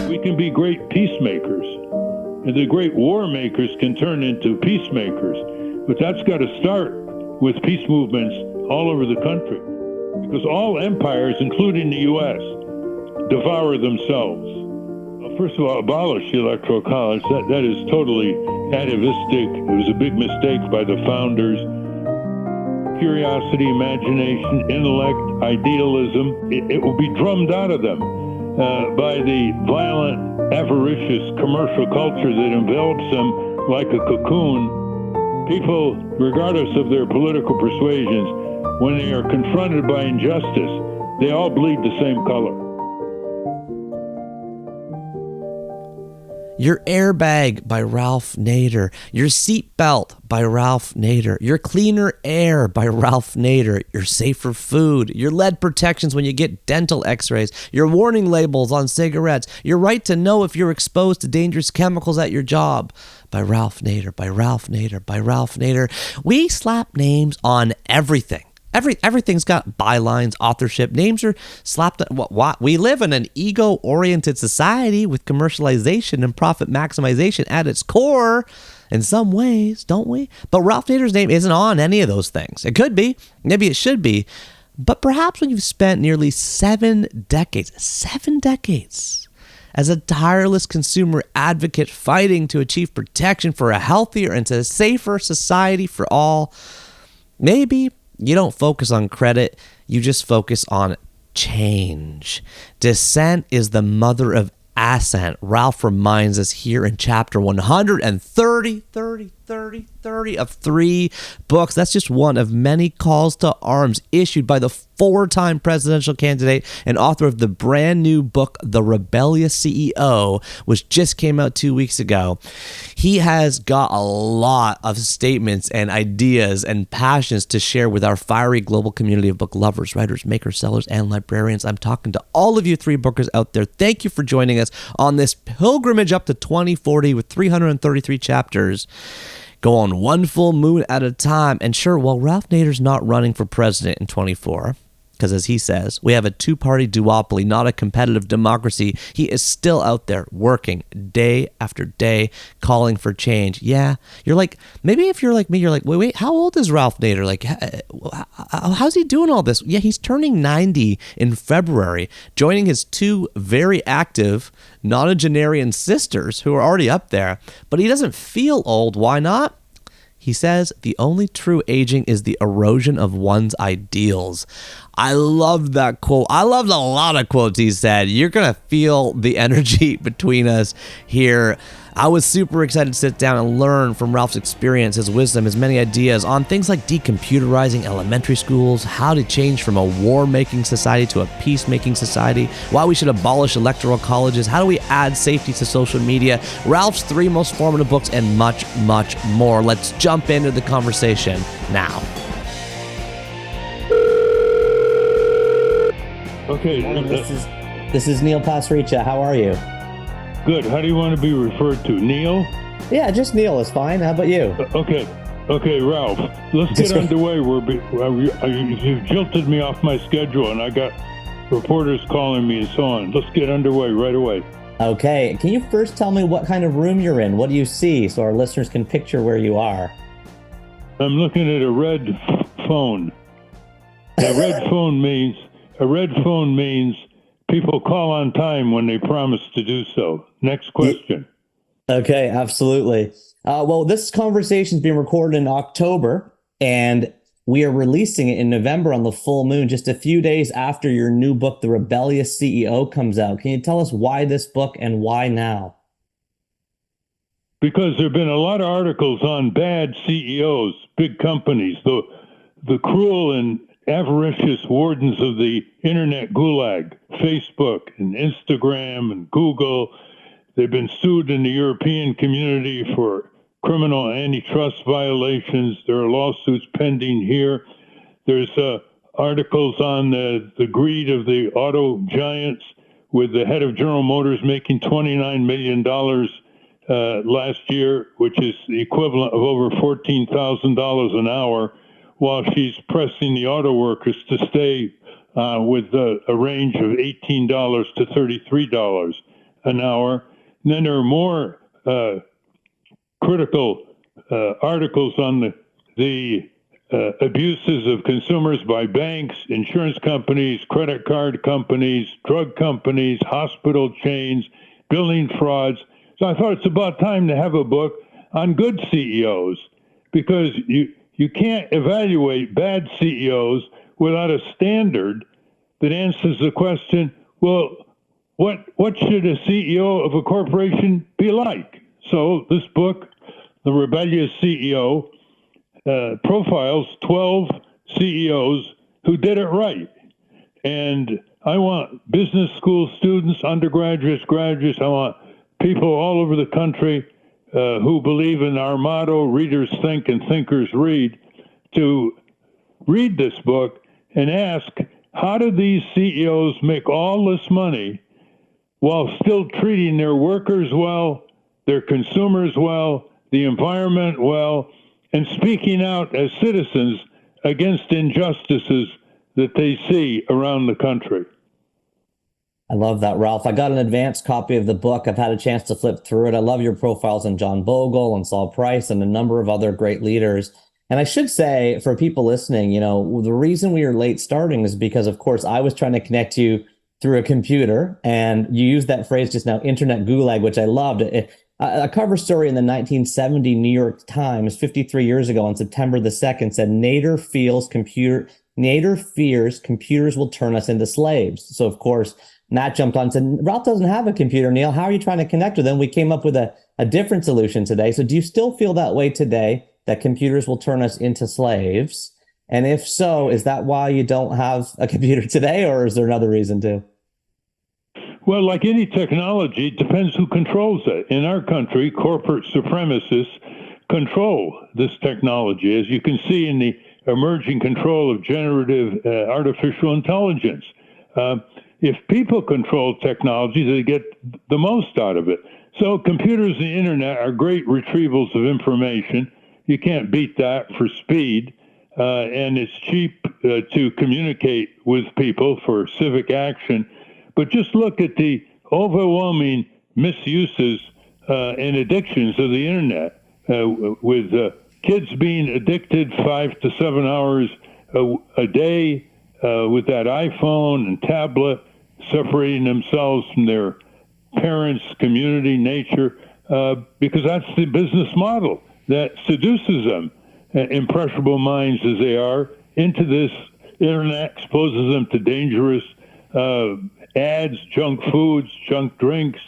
We can be great peacemakers. And the great war makers can turn into peacemakers. But that's got to start with peace movements all over the country. Because all empires, including the U.S., devour themselves. First of all, abolish the Electoral College. That is totally atavistic. It was a big mistake by the founders. Curiosity, imagination, intellect, idealism, it will be drummed out of them by the violent, avaricious commercial culture that envelops them like a cocoon. People, regardless of their political persuasions, when they are confronted by injustice, they all bleed the same color. Your Airbag by Ralph Nader. Your Seatbelt by Ralph Nader. Your Cleaner Air by Ralph Nader. Your Safer Food. Your lead protections when you get dental x-rays. Your warning labels on cigarettes. Your right to know if you're exposed to dangerous chemicals at your job by Ralph Nader, by Ralph Nader, by Ralph Nader. We slap names on everything. Everything's got bylines, authorship. Names are slapped. What? We live in an ego-oriented society with commercialization and profit maximization at its core in some ways, don't we? But Ralph Nader's name isn't on any of those things. It could be. Maybe it should be. But perhaps when you've spent nearly 7 decades as a tireless consumer advocate fighting to achieve protection for a healthier and a safer society for all, maybe you don't focus on credit, you just focus on change. Dissent is the mother of assent. Ralph reminds us here in chapter 130 of 3 books. That's just one of many calls to arms issued by the 4-time presidential candidate and author of the brand new book, The Rebellious CEO, which just came out 2 weeks ago. He has got a lot of statements and ideas and passions to share with our fiery global community of book lovers, writers, makers, sellers, and librarians. I'm talking to all of you 3-bookers out there. Thank you for joining us on this pilgrimage up to 2040 with 333 chapters. Go on one full moon at a time. And sure, while Ralph Nader's not running for president in 24, because as he says, we have a 2-party duopoly, not a competitive democracy, he is still out there working day after day, calling for change. Yeah, you're like, maybe if you're like me, you're like, wait, how old is Ralph Nader? Like, how's he doing all this? Yeah, he's turning 90 in February, joining his 2 very active nonagenarian sisters who are already up there, but he doesn't feel old. Why not? He says the only true aging is the erosion of one's ideals. I love that quote. I loved a lot of quotes he said. You're going to feel the energy between us here. I was super excited to sit down and learn from Ralph's experience, his wisdom, his many ideas on things like decomputerizing elementary schools, how to change from a war-making society to a peacemaking society, why we should abolish electoral colleges, how do we add safety to social media, Ralph's 3 most formative books, and much, much more. Let's jump into the conversation now. Okay. This is Neil Pasricha. How are you? Good. How do you want to be referred to? Neil? Yeah, just Neil is fine. How about you? Okay, Ralph. Let's get underway. You've jilted me off my schedule, and I got reporters calling me and so on. Let's get underway right away. Okay. Can you first tell me what kind of room you're in? What do you see so our listeners can picture where you are? I'm looking at a red phone. A red phone means people call on time when they promise to do so. Next question. Okay, absolutely. Well, this conversation is being recorded in October, and we are releasing it in November on the full moon, just a few days after your new book, The Rebellious CEO, comes out. Can you tell us why this book and why now? Because there have been a lot of articles on bad CEOs, big companies, the cruel and avaricious wardens of the internet gulag, Facebook and Instagram and Google. They've been sued in the European community for criminal antitrust violations. There are lawsuits pending here. There's articles on the greed of the auto giants, with the head of General Motors making $29 million last year, which is the equivalent of over $14,000 an hour, while she's pressing the auto workers to stay with a range of $18 to $33. an hour. And then there are more critical articles on the abuses of consumers by banks, insurance companies, credit card companies, drug companies, hospital chains, billing frauds. So I thought it's about time to have a book on good CEOs, because you can't evaluate bad CEOs without a standard that answers the question, well, what should a CEO of a corporation be like? So this book, The Rebellious CEO, profiles 12 CEOs who did it right. And I want business school students, undergraduates, graduates, I want people all over the country who believe in our motto, readers think and thinkers read, to read this book and ask, how do these CEOs make all this money while still treating their workers well, their consumers well, the environment well, and speaking out as citizens against injustices that they see around the country? I love that, Ralph. I got an advanced copy of the book. I've had a chance to flip through it. I love your profiles on John Bogle and Saul Price and a number of other great leaders. And I should say, for people listening, the reason we are late starting is because, of course, I was trying to connect you through a computer, and you used that phrase just now, internet gulag, which I loved. A cover story in the 1970 New York Times, 53 years ago on September the 2nd, said, Nader fears computers will turn us into slaves. So, of course, Matt jumped on and said, Ralph doesn't have a computer, Neil. How are you trying to connect with him? We came up with a different solution today. So do you still feel that way today, that computers will turn us into slaves? And if so, is that why you don't have a computer today, or is there another reason too? Well, like any technology, it depends who controls it. In our country, corporate supremacists control this technology, as you can see in the emerging control of generative artificial intelligence. If people control technology, they get the most out of it. So computers and the internet are great retrievals of information. You can't beat that for speed. And it's cheap to communicate with people for civic action. But just look at the overwhelming misuses and addictions of the internet, with kids being addicted 5 to 7 hours a day with that iPhone and tablet, separating themselves from their parents, community, nature, because that's the business model that seduces them, impressionable minds as they are, into this internet, exposes them to dangerous ads, junk foods, junk drinks,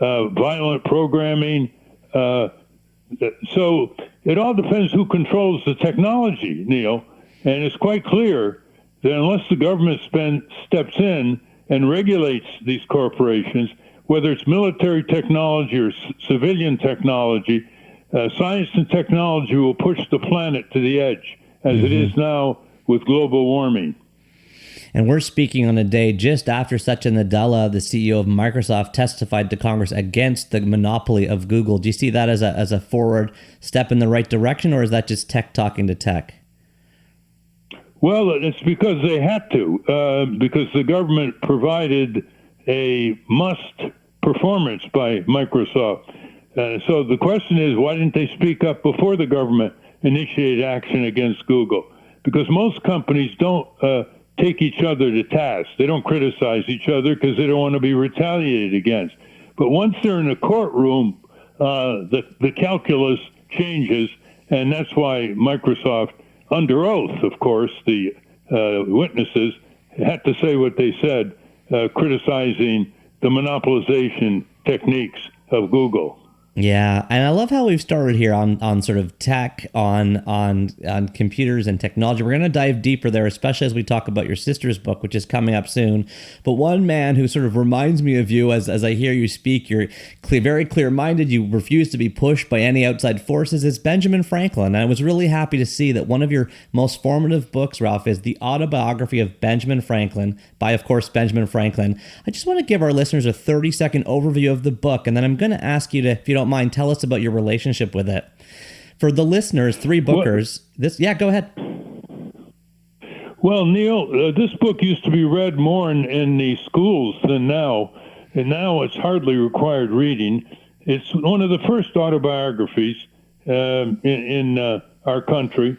violent programming. So it all depends who controls the technology, Neil. And it's quite clear that unless the government steps in and regulates these corporations, whether it's military technology or civilian technology, science and technology will push the planet to the edge, as it is now with global warming. And we're speaking on a day just after Satya Nadella, the CEO of Microsoft, testified to Congress against the monopoly of Google. Do you see that as a forward step in the right direction, or is that just tech talking to tech? Well, it's because they had to, because the government provided a must performance by Microsoft. So the question is, why didn't they speak up before the government initiated action against Google? Because most companies don't take each other to task. They don't criticize each other because they don't want to be retaliated against. But once they're in a courtroom, the calculus changes, and that's why Microsoft, under oath, of course, the witnesses had to say what they said, criticizing the monopolization techniques of Google. Yeah, and I love how we've started here on sort of tech, on computers and technology. We're going to dive deeper there, especially as we talk about your sister's book, which is coming up soon. But one man who sort of reminds me of you as I hear you speak, you're very clear-minded, you refuse to be pushed by any outside forces, is Benjamin Franklin. And I was really happy to see that one of your most formative books, Ralph, is The Autobiography of Benjamin Franklin by, of course, Benjamin Franklin. I just want to give our listeners a 30-second overview of the book, and then I'm going to ask you to, if you don't mind, tell us about your relationship with it. For the listeners, three bookers, go ahead. Well, Neil, this book used to be read more in the schools than now. and now it's hardly required reading. It's one of the first autobiographies in our country,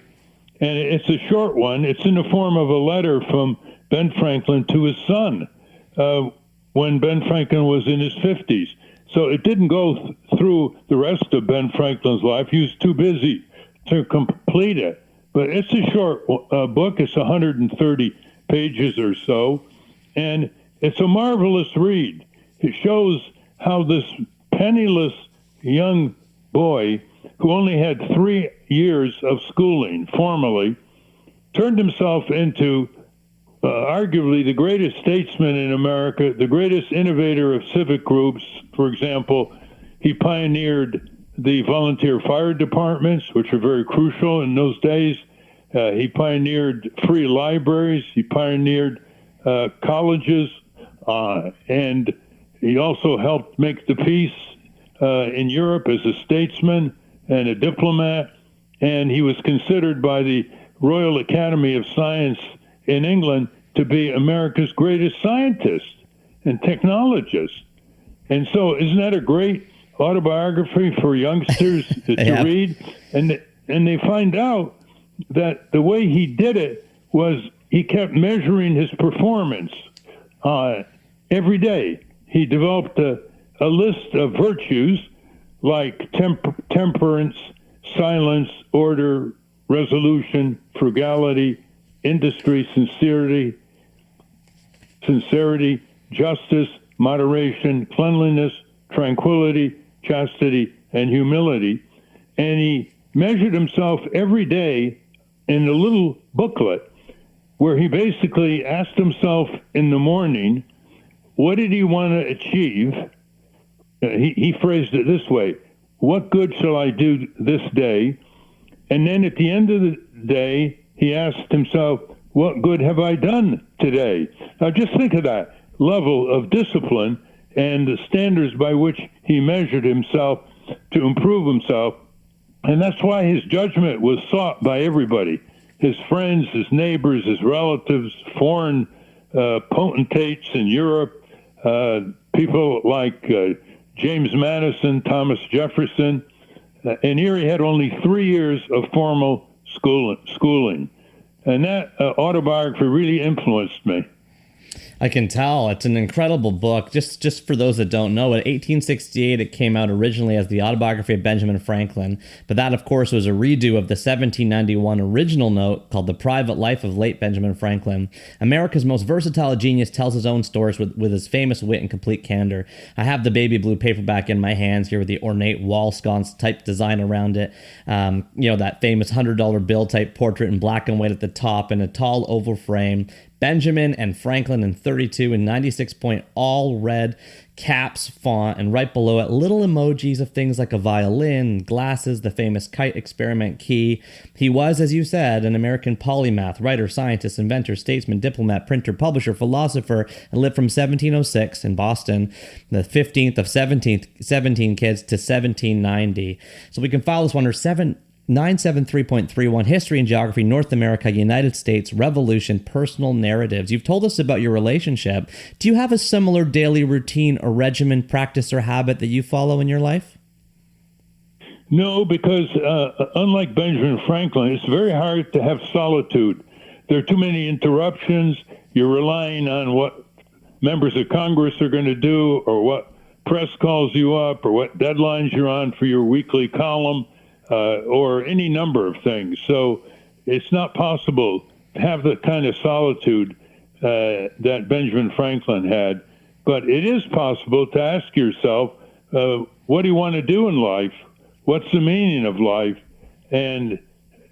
and it's a short one. It's in the form of a letter from Ben Franklin to his son when Ben Franklin was in his 50s. So it didn't go through the rest of Ben Franklin's life. He was too busy to complete it. But it's a short book. It's 130 pages or so, and it's a marvelous read. It shows how this penniless young boy, who only had 3 years of schooling formally, turned himself into arguably the greatest statesman in America, the greatest innovator of civic groups. For example, he pioneered the volunteer fire departments, which are very crucial in those days. He pioneered free libraries. He pioneered colleges, and he also helped make the peace in Europe as a statesman and a diplomat. And he was considered by the Royal Academy of Science in England to be America's greatest scientist and technologist. And so isn't that a great autobiography for youngsters to read? And they find out that the way he did it was he kept measuring his performance every day. He developed a list of virtues like temperance, silence, order, resolution, frugality, industry, sincerity, justice, moderation, cleanliness, tranquility, chastity, and humility. And he measured himself every day in a little booklet where he basically asked himself in the morning, what did he want to achieve? He phrased it this way: what good shall I do this day? And then at the end of the day, he asked himself, what good have I done today? Now just think of that level of discipline and the standards by which he measured himself to improve himself. And that's why his judgment was sought by everybody: his friends, his neighbors, his relatives, foreign potentates in Europe, people like James Madison, Thomas Jefferson. And here he had only 3 years of formal schooling. And that autobiography really influenced me. I can tell. It's an incredible book. Just for those that don't know, in 1868 it came out originally as the autobiography of Benjamin Franklin, but that, of course, was a redo of the 1791 original note called The Private Life of Late Benjamin Franklin. America's most versatile genius tells his own stories with his famous wit and complete candor. I have the baby blue paperback in my hands here with the ornate wall sconce type design around it. That famous $100 bill type portrait in black and white at the top in a tall oval frame. Benjamin and Franklin in 32 and 96 point all red caps font, and right below it little emojis of things like a violin, glasses, the famous kite experiment key. He was, as you said, an American polymath, writer, scientist, inventor, statesman, diplomat, printer, publisher, philosopher, and lived from 1706 in Boston, the 15th of 17 kids, to 1790. So we can file this one under 973.31, History and Geography, North America, United States, Revolution, Personal Narratives. You've told us about your relationship. Do you have a similar daily routine or regimen, practice, or habit that you follow in your life? No, because unlike Benjamin Franklin, it's very hard to have solitude. There are too many interruptions. You're relying on what members of Congress are going to do, or what press calls you up, or what deadlines you're on for your weekly column. Or any number of things. So it's not possible to have the kind of solitude that Benjamin Franklin had. But it is possible to ask yourself, what do you want to do in life? What's the meaning of life? And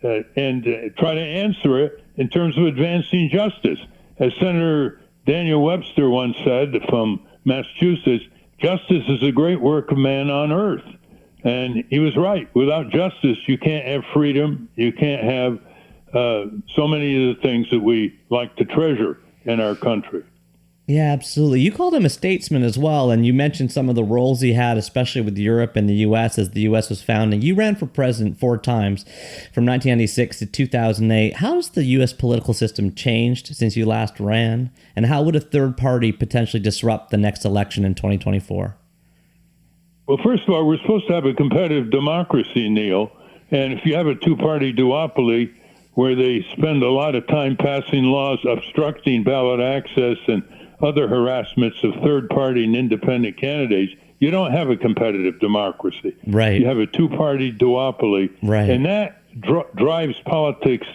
try to answer it in terms of advancing justice. As Senator Daniel Webster once said from Massachusetts, justice is a great work of man on earth. And he was right. Without justice, you can't have freedom. You can't have so many of the things that we like to treasure in our country. Yeah, absolutely. You called him a statesman as well, and you mentioned some of the roles he had, especially with Europe and the U.S. as the U.S. was founding. You ran for president 4 times from 1996 to 2008. How has the U.S. political system changed since you last ran, and how would a third party potentially disrupt the next election in 2024? Well, first of all, we're supposed to have a competitive democracy, Neil. And if you have a two-party duopoly where they spend a lot of time passing laws obstructing ballot access and other harassments of third-party and independent candidates, you don't have a competitive democracy. Right. You have a two-party duopoly. Right. And that drives politics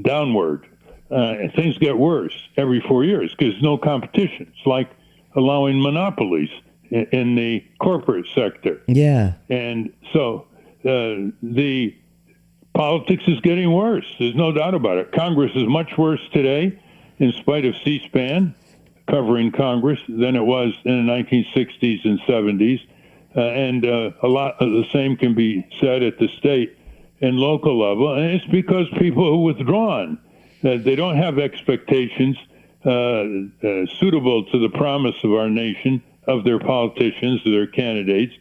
downward. And things get worse every 4 years because no competition. It's like allowing monopolies in the corporate sector. Yeah. And so the politics is getting worse. There's no doubt about it. Congress is much worse today, in spite of C-SPAN covering Congress, than it was in the 1960s and 70s. And a lot of the same can be said at the state and local level. And it's because people have withdrawn. They don't have expectations suitable to the promise of our nation, of their politicians, of their candidates.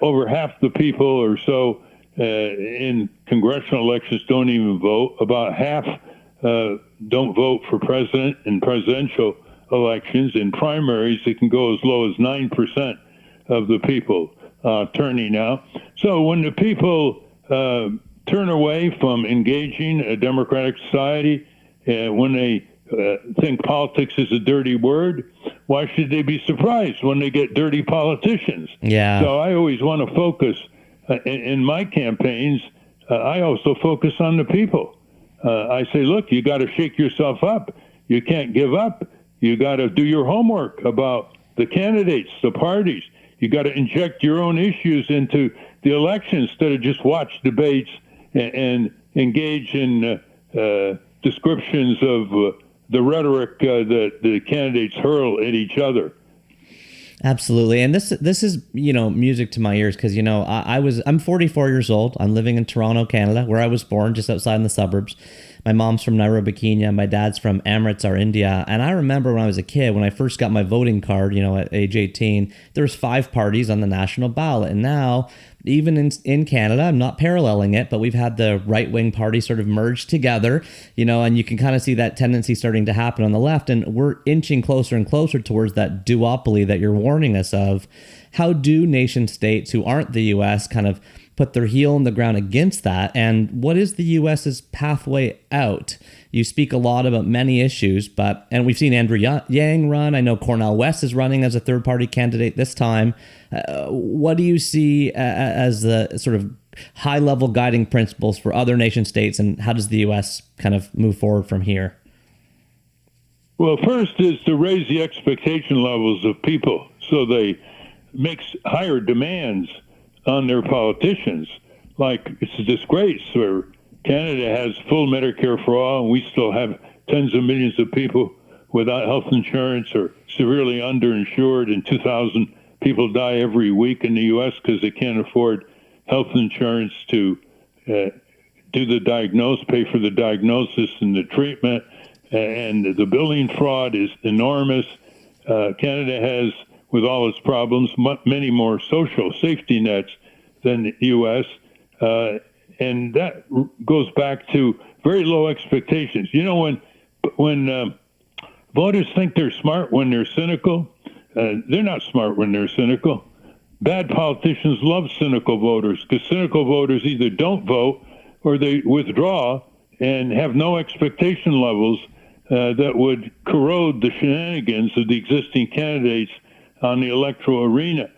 Over half the people or so in congressional elections don't even vote. About half don't vote for president in presidential elections. In primaries, it can go as low as 9% of the people turning out. So when the people turn away from engaging a democratic society, when they think politics is a dirty word, why should they be surprised when they get dirty politicians? Yeah. So I always want to focus in my campaigns. I also focus on the people. I say, look, you got to shake yourself up. You can't give up. You got to do your homework about the candidates, the parties. You got to inject your own issues into the election instead of just watch debates and engage in descriptions of the rhetoric that the candidates hurl at each other. Absolutely. And this is, music to my ears because, I'm 44 years old. I'm living in Toronto, Canada, where I was born, just outside in the suburbs. My mom's from Nairobi, Kenya. My dad's from Amritsar, India. And I remember when I was a kid, when I first got my voting card, at age 18, there was 5 parties on the national ballot. And now, even in Canada, I'm not paralleling it, but we've had the right-wing party sort of merge together, and you can kind of see that tendency starting to happen on the left. And we're inching closer and closer towards that duopoly that you're warning us of. How do nation states who aren't the U.S. kind of put their heel in the ground against that? And what is the U.S.'s pathway out? You speak a lot about many issues, and we've seen Andrew Yang run. I know Cornel West is running as a third-party candidate this time. What do you see as the sort of high-level guiding principles for other nation states, and how does the U.S. kind of move forward from here? Well, first is to raise the expectation levels of people so they make higher demands on their politicians. Like, it's a disgrace where Canada has full Medicare for all, and we still have tens of millions of people without health insurance or severely underinsured, and 2,000 people die every week in the U.S. because they can't afford health insurance to do the diagnosis, pay for the diagnosis and the treatment, and the billing fraud is enormous. Canada has, with all its problems, many more social safety nets than the U.S., and that goes back to very low expectations. When voters think they're smart when they're cynical, they're not smart when they're cynical. Bad politicians love cynical voters because cynical voters either don't vote or they withdraw and have no expectation levels that would corrode the shenanigans of the existing candidates on the electoral arena.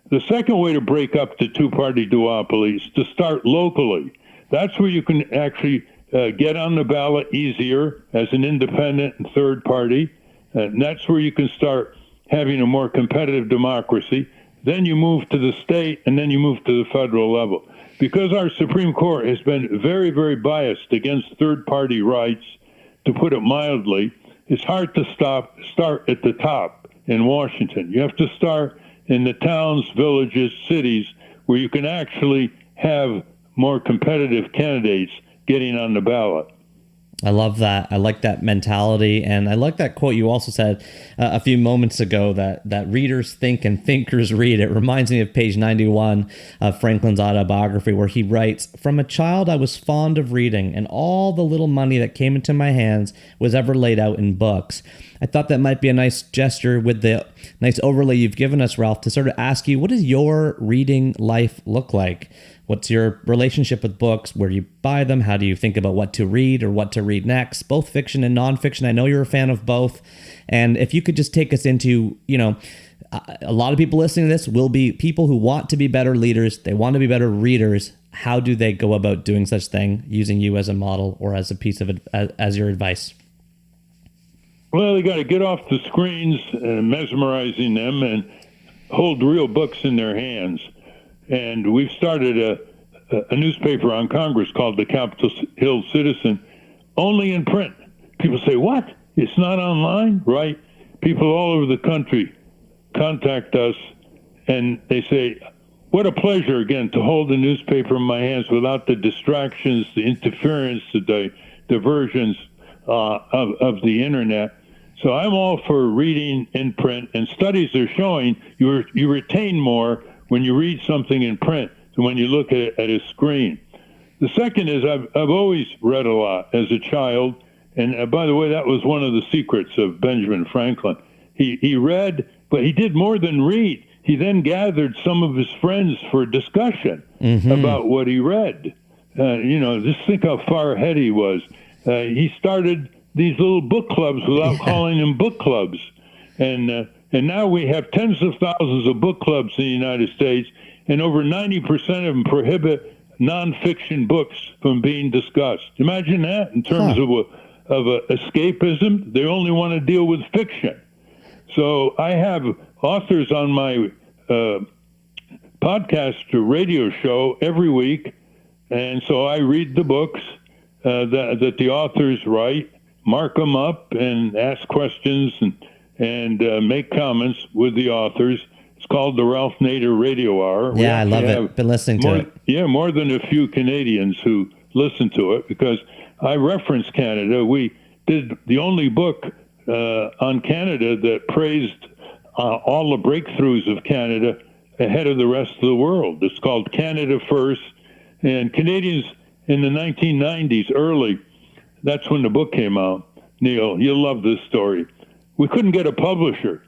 The second way to break up the two-party duopoly is to start locally. That's where you can actually get on the ballot easier as an independent and third party. And that's where you can start having a more competitive democracy. Then you move to the state, and then you move to the federal level. Because our Supreme Court has been very, very biased against third-party rights, to put it mildly, it's hard to start at the top in Washington. You have to start in the towns, villages, cities, where you can actually have more competitive candidates getting on the ballot. I love that. I like that mentality. And I like that quote you also said a few moments ago that readers think and thinkers read. It reminds me of page 91 of Franklin's autobiography, where he writes, "From a child, I was fond of reading, and all the little money that came into my hands was ever laid out in books." I thought that might be a nice gesture with the nice overlay you've given us, Ralph, to sort of ask you, what does your reading life look like? What's your relationship with books? Where do you buy them? How do you think about what to read or what to read next? Both fiction and nonfiction. I know you're a fan of both. And if you could just take us into, a lot of people listening to this will be people who want to be better leaders. They want to be better readers. How do they go about doing such thing, using you as a model or as a piece of as your advice? Well, they got to get off the screens, mesmerizing them, and hold real books in their hands. And we've started a newspaper on Congress called the Capitol Hill Citizen, only in print. People say, what? It's not online? Right. People all over the country contact us, and they say, what a pleasure, again, to hold a newspaper in my hands without the distractions, the interference, the diversions of the internet. So I'm all for reading in print, and studies are showing you retain more when you read something in print than when you look at a screen. The second is I've always read a lot as a child, and by the way, that was one of the secrets of Benjamin Franklin. He read, but he did more than read. He then gathered some of his friends for discussion about what he read. Just think how far ahead he was. He started these little book clubs without calling them book clubs. And now we have tens of thousands of book clubs in the United States, and over 90% of them prohibit nonfiction books from being discussed. Imagine that in terms of escapism. They only want to deal with fiction. So I have authors on my podcast or radio show every week, and so I read the books that the authors write, mark them up, and ask questions and make comments with the authors. It's called the Ralph Nader Radio Hour. Yeah, I love it. Been listening to it. Yeah, more than a few Canadians who listen to it, because I reference Canada. We did the only book on Canada that praised all the breakthroughs of Canada ahead of the rest of the world. It's called Canada First. And Canadians in the 1990s, early, that's when the book came out. Neil, you'll love this story. We couldn't get a publisher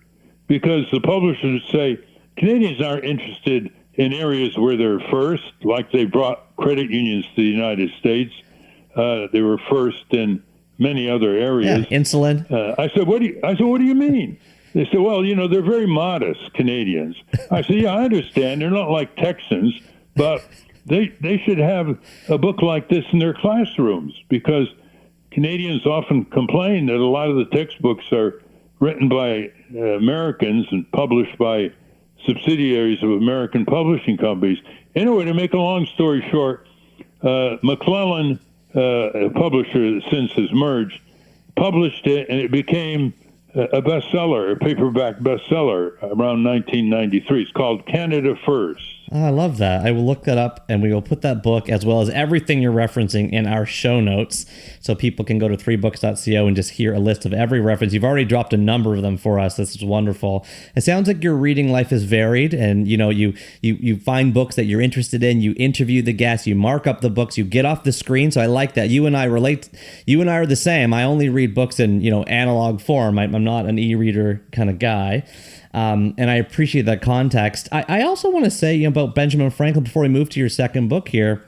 because the publishers say Canadians aren't interested in areas where they're first, like they brought credit unions to the United States. They were first in many other areas. Yeah, insulin. I said, what do you mean? They said, well, they're very modest, Canadians. I said, yeah, I understand. They're not like Texans, but they should have a book like this in their classrooms, because Canadians often complain that a lot of the textbooks are written by Americans and published by subsidiaries of American publishing companies. Anyway, to make a long story short, McClellan, a publisher that since has merged, published it, and it became a bestseller, a paperback bestseller around 1993. It's called Canada First. Oh, I love that. I will look that up, and we will put that book as well as everything you're referencing in our show notes, so people can go to 3books.co and just hear a list of every reference. You've already dropped a number of them for us. This is wonderful. It sounds like your reading life is varied, and you find books that you're interested in. You interview the guests. You mark up the books. You get off the screen. So I like that. You and I relate. You and I are the same. I only read books in analog form. I'm not an e-reader kind of guy. And I appreciate that context. I also want to say about Benjamin Franklin before we move to your second book here,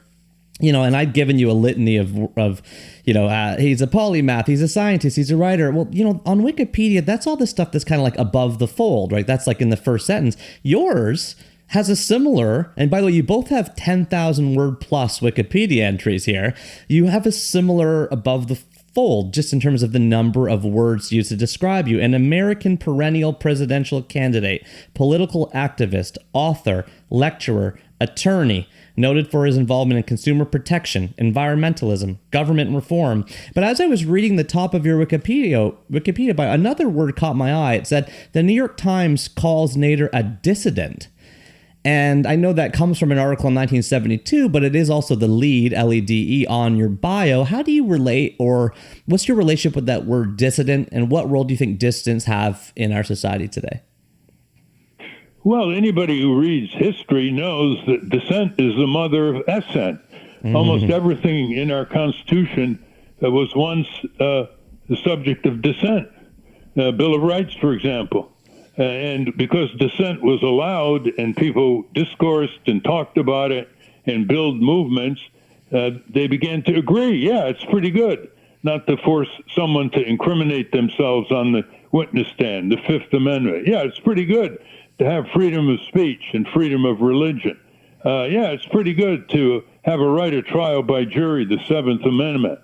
and I've given you a litany of he's a polymath, he's a scientist, he's a writer. Well, on Wikipedia, that's all the stuff that's kind of like above the fold, right? That's like in the first sentence. Yours has a similar, and by the way, you both have 10,000 word plus Wikipedia entries here. You have a similar above the fold, just in terms of the number of words used to describe you. An American perennial presidential candidate, political activist, author, lecturer, attorney, noted for his involvement in consumer protection, environmentalism, government reform. But as I was reading the top of your Wikipedia bio, another word caught my eye. It said, the New York Times calls Nader a dissident. And I know that comes from an article in 1972, but it is also the lead, LEDE, on your bio. How do you relate, or what's your relationship with that word dissident, and what role do you think dissidents have in our society today? Well, anybody who reads history knows that dissent is the mother of assent. Almost everything in our Constitution was once the subject of dissent. Bill of Rights, for example. And because dissent was allowed and people discoursed and talked about it and built movements, they began to agree, yeah, it's pretty good not to force someone to incriminate themselves on the witness stand, the Fifth Amendment. Yeah, it's pretty good to have freedom of speech and freedom of religion. Yeah, it's pretty good to have a right of trial by jury, the Seventh Amendment.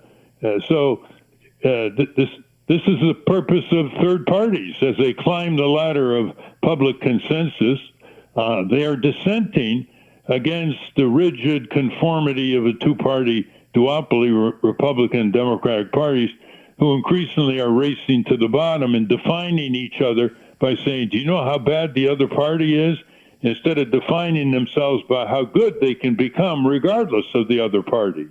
This is the purpose of third parties. As they climb the ladder of public consensus, they are dissenting against the rigid conformity of a two-party duopoly, Republican and Democratic parties, who increasingly are racing to the bottom and defining each other by saying, do you know how bad the other party is? Instead of defining themselves by how good they can become regardless of the other party.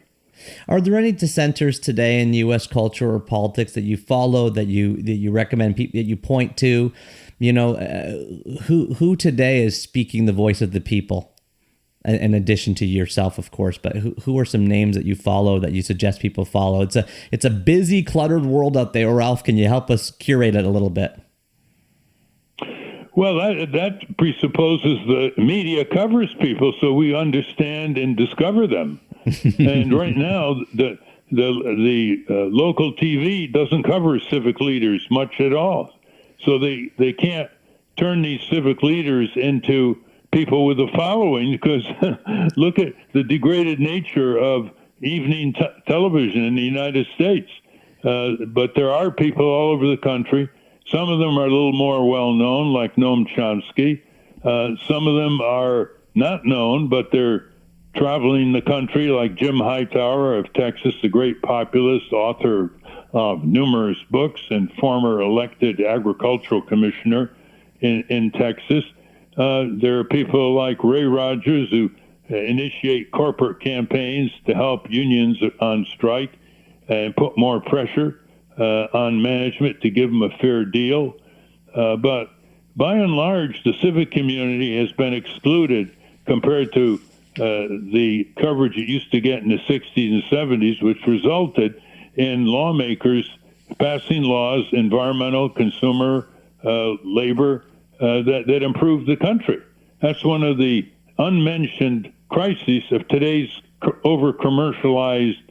Are there any dissenters today in U.S. culture or politics that you follow, that you recommend, that you point to? You know, who today is speaking the voice of the people? In addition to yourself, of course, but who are some names that you follow that you suggest people follow? It's a busy, cluttered world out there. Ralph, can you help us curate it a little bit? Well, that presupposes the media covers people so we understand and discover them. And right now, the local TV doesn't cover civic leaders much at all. So they can't turn these civic leaders into people with a following, because look at the degraded nature of evening television in the United States. But there are people all over the country. Some of them are a little more well-known, like Noam Chomsky. Some of them are not known, but they're traveling the country, like Jim Hightower of Texas, the great populist, author of numerous books and former elected agricultural commissioner in Texas. There are people like Ray Rogers who initiate corporate campaigns to help unions on strike and put more pressure on management to give them a fair deal. But by and large, the civic community has been excluded compared to the coverage it used to get in the 60s and 70s, which resulted in lawmakers passing laws, environmental, consumer, labor, that improve the country. That's one of the unmentioned crises of today's over-commercialized,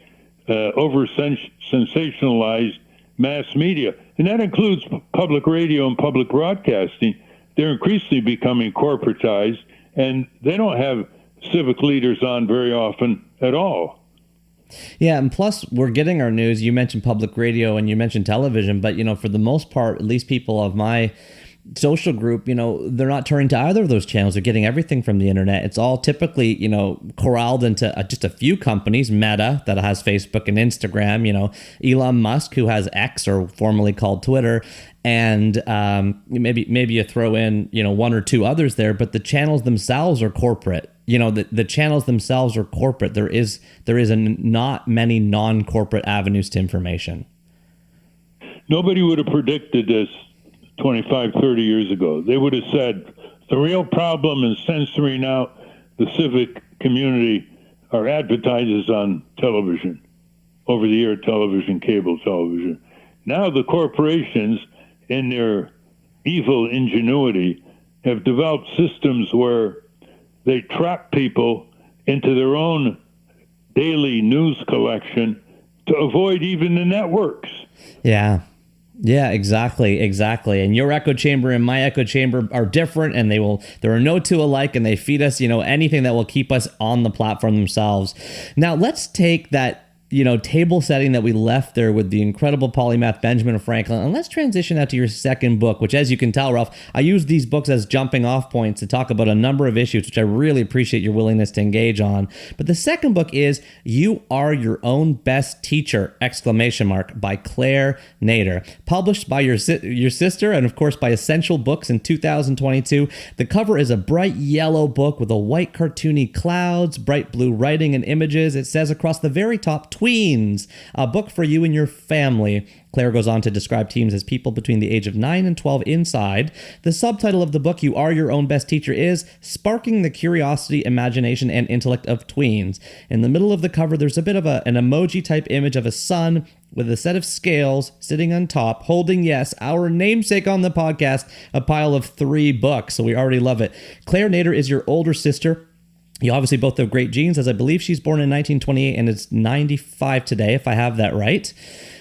over-sensationalized mass media. And that includes public radio and public broadcasting. They're increasingly becoming corporatized, and they don't have civic leaders on very often at all. Yeah, and plus we're getting our news. You mentioned public radio and you mentioned television, but for the most part, at least people of my social group, they're not turning to either of those channels. They're getting everything from the internet. It's all typically, corralled into just a few companies. Meta, that has Facebook and Instagram, Elon Musk, who has X, or formerly called Twitter, and maybe you throw in, one or two others there, but the channels themselves are corporate. The channels themselves are corporate. There is not many non-corporate avenues to information. Nobody would have predicted this 25, 30 years ago. They would have said the real problem in censoring out the civic community are advertisers on television, over-the-air television, cable television. Now the corporations, in their evil ingenuity, have developed systems where they trap people into their own daily news collection to avoid even the networks. Yeah, exactly. And your echo chamber and my echo chamber are different, and there are no two alike, and they feed us, anything that will keep us on the platform themselves. Now let's take that, table setting that we left there with the incredible polymath Benjamin Franklin. And let's transition out to your second book, which, as you can tell, Ralph, I use these books as jumping off points to talk about a number of issues, which I really appreciate your willingness to engage on. But the second book is You Are Your Own Best Teacher, ! By Claire Nader. Published by your sister and, of course, by Essential Books in 2022. The cover is a bright yellow book with a white cartoony clouds, bright blue writing and images. It says across the very top, Tweens, a book for you and your family. Claire goes on to describe teens as people between the age of 9 and 12 inside. The subtitle of the book, You Are Your Own Best Teacher, is Sparking the Curiosity, Imagination, and Intellect of Tweens. In the middle of the cover, there's a bit of an emoji-type image of a sun with a set of scales sitting on top, holding, yes, our namesake on the podcast, a pile of 3 books. So we already love it. Claire Nader is your older sister. You obviously both have great genes, as I believe she's born in 1928 and is 95 today, if I have that right.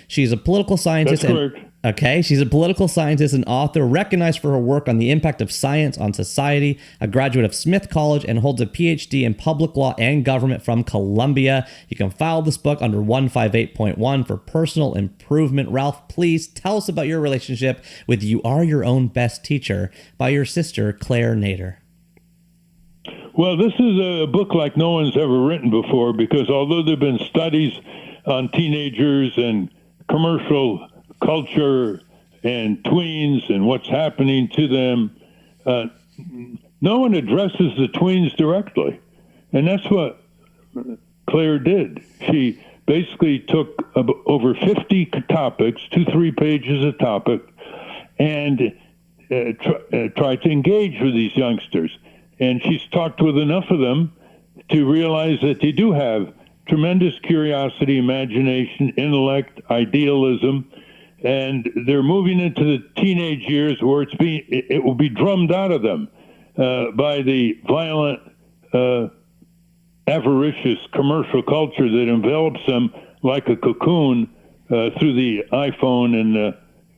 She's a political scientist. That's correct. Okay, she's a political scientist and author, recognized for her work on the impact of science on society, a graduate of Smith College, and holds a PhD in public law and government from Columbia. You can file this book under 158.1 for personal improvement. Ralph, please tell us about your relationship with You Are Your Own Best Teacher by your sister, Claire Nader. Well, this is a book like no one's ever written before, because although there have been studies on teenagers and commercial culture and tweens and what's happening to them, no one addresses the tweens directly. And that's what Claire did. She basically took over 50 topics, 2-3 pages a topic, and tried to engage with these youngsters. And she's talked with enough of them to realize that they do have tremendous curiosity, imagination, intellect, idealism, and they're moving into the teenage years where it will be drummed out of them by the violent, avaricious commercial culture that envelops them like a cocoon through the iPhone